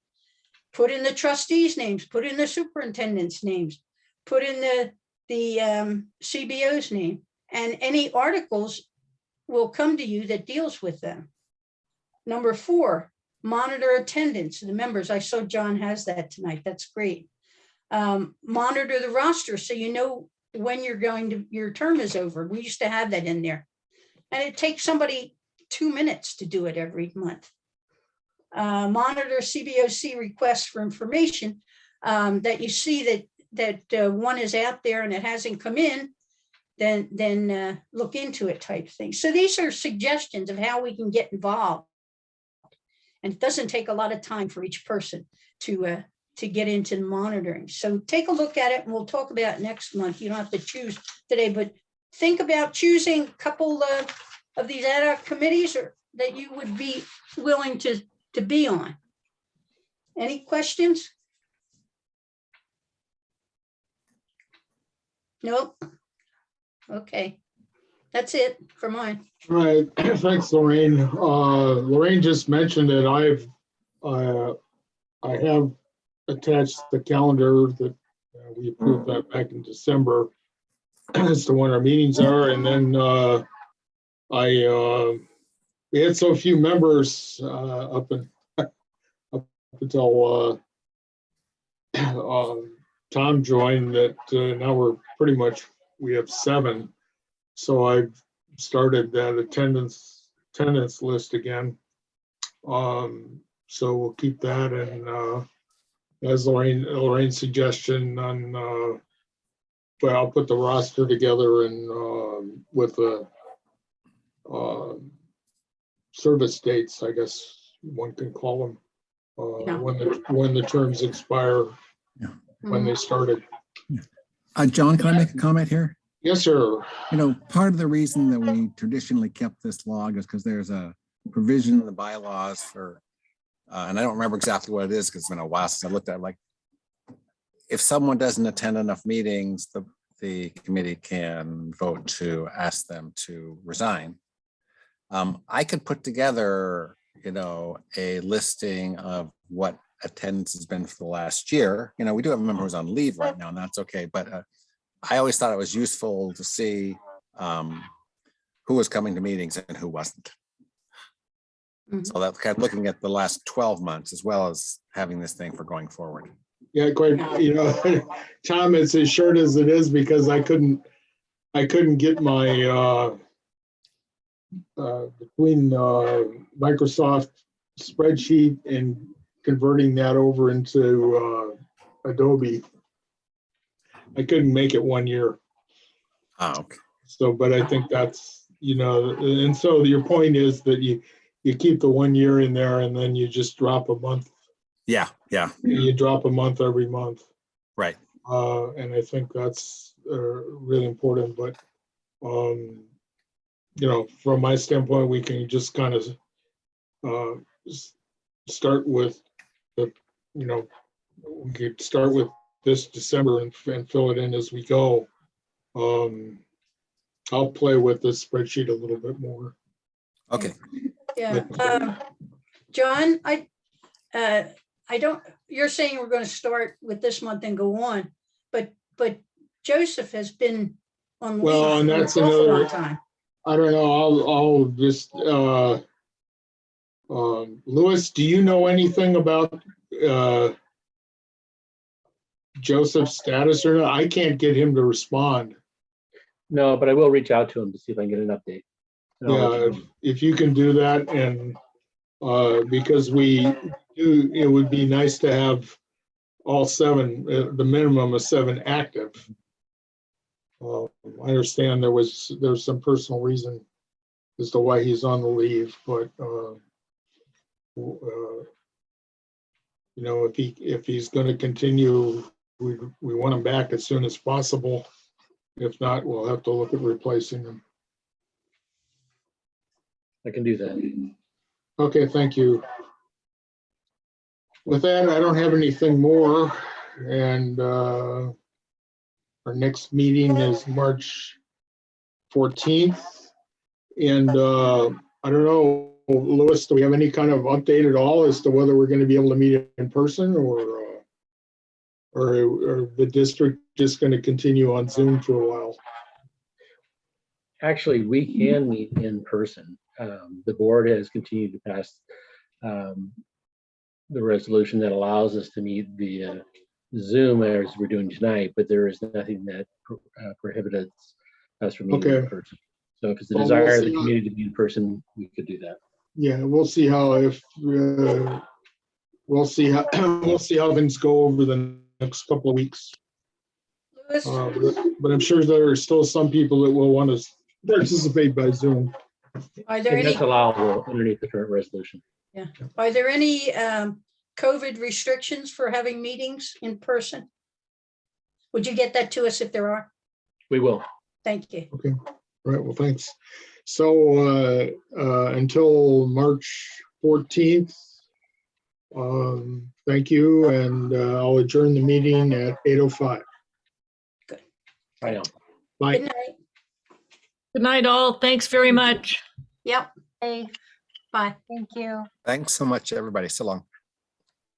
put in the trustees' names, put in the superintendent's names, put in the CBO's name, and any articles will come to you that deals with them. Number 4, monitor attendance of the members. I saw John has that tonight. That's great. Monitor the roster so you know when your term is over. We used to have that in there. And it takes somebody 2 minutes to do it every month. monitor CBOC requests for information, that you see that one is out there and it hasn't come in, then look into it type thing. So these are suggestions of how we can get involved. And it doesn't take a lot of time for each person to get into the monitoring. So take a look at it and we'll talk about it next month. You don't have to choose today, but think about choosing a couple of these ad hoc committees or that you would be willing to be on. Any questions? Nope. Okay, that's it for mine. All right, thanks, Lorraine. Lorraine just mentioned that I have attached the calendar that we approved that back in December as to when our meetings are, and then we had so few members up until Tom joined that now we have 7. So I've started that attendance list again. So we'll keep that, and as Lorraine's suggestion on, well, I'll put the roster together and with the service dates, I guess one can call them, Yeah. when the terms expire, when they started. John, can I make a comment here? Yes, sir. You know, part of the reason that we traditionally kept this log is because there's a provision in the bylaws for, and I don't remember exactly what it is because it's been a while since I looked at it, like, if someone doesn't attend enough meetings, the committee can vote to ask them to resign. I could put together, you know, a listing of what attendance has been for the last year. You know, we do have a member who's on leave right now, and that's okay. But I always thought it was useful to see who was coming to meetings and who wasn't. So that's kind of looking at the last 12 months as well as having this thing for going forward. Yeah, quite. You know, Tom, it's as short as it is because I couldn't get my between Microsoft spreadsheet and converting that over into Adobe. I couldn't make it 1 year. Oh, okay. So, but I think that's, you know, and so your point is that you keep the 1 year in there and then you just drop a month. Yeah, yeah. You drop a month every month. Right. And I think that's really important. But, you know, from my standpoint, we can just kind of start with the, you know, we could start with this December and fill it in as we go. I'll play with this spreadsheet a little bit more. Okay. Yeah. John, I don't, you're saying we're going to start with this month and go on, but Joseph has been on leave Well, and for that's an awful another long time. I don't know. I'll just Louis, do you know anything about Joseph's status or not? I can't get him to respond. No, but I will reach out to him to see if I can get an update. And I'll let you know. If you can do that, and because it would be nice to have all 7, the minimum of 7 active. I understand there's some personal reason as to why he's on the leave, but you know, if he's going to continue, we want him back as soon as possible. If not, we'll have to look at replacing him. I can do that. Okay, thank you. With that, I don't have anything more, and our next meeting is March 14th. And I don't know, Louis, do we have any kind of update at all as to whether we're going to be able to meet in person or the district just going to continue on Zoom for a while? Actually, we can meet in person. The board has continued to pass the resolution that allows us to meet via Zoom as we're doing tonight, but there is nothing that prohibits us from meeting in person. So if it's a desire of the community to be in person, we could do that. yeah, we'll see how we'll see how we'll see how things go over the next couple of weeks. Louis? But I'm sure there are still some people that will want to participate by Zoom. Are there And any, that's allowable underneath the current resolution. are there any COVID restrictions for having meetings in person? Would you get that to us if there are? We will. Thank you. Okay, all right, well, thanks. So until March 14th, thank you, and I'll adjourn the meeting at 8:05. I know. Bye. Good night. Good night, all. Thanks very much. Yep, Hey, bye. thank you. Thanks so much, everybody. So long.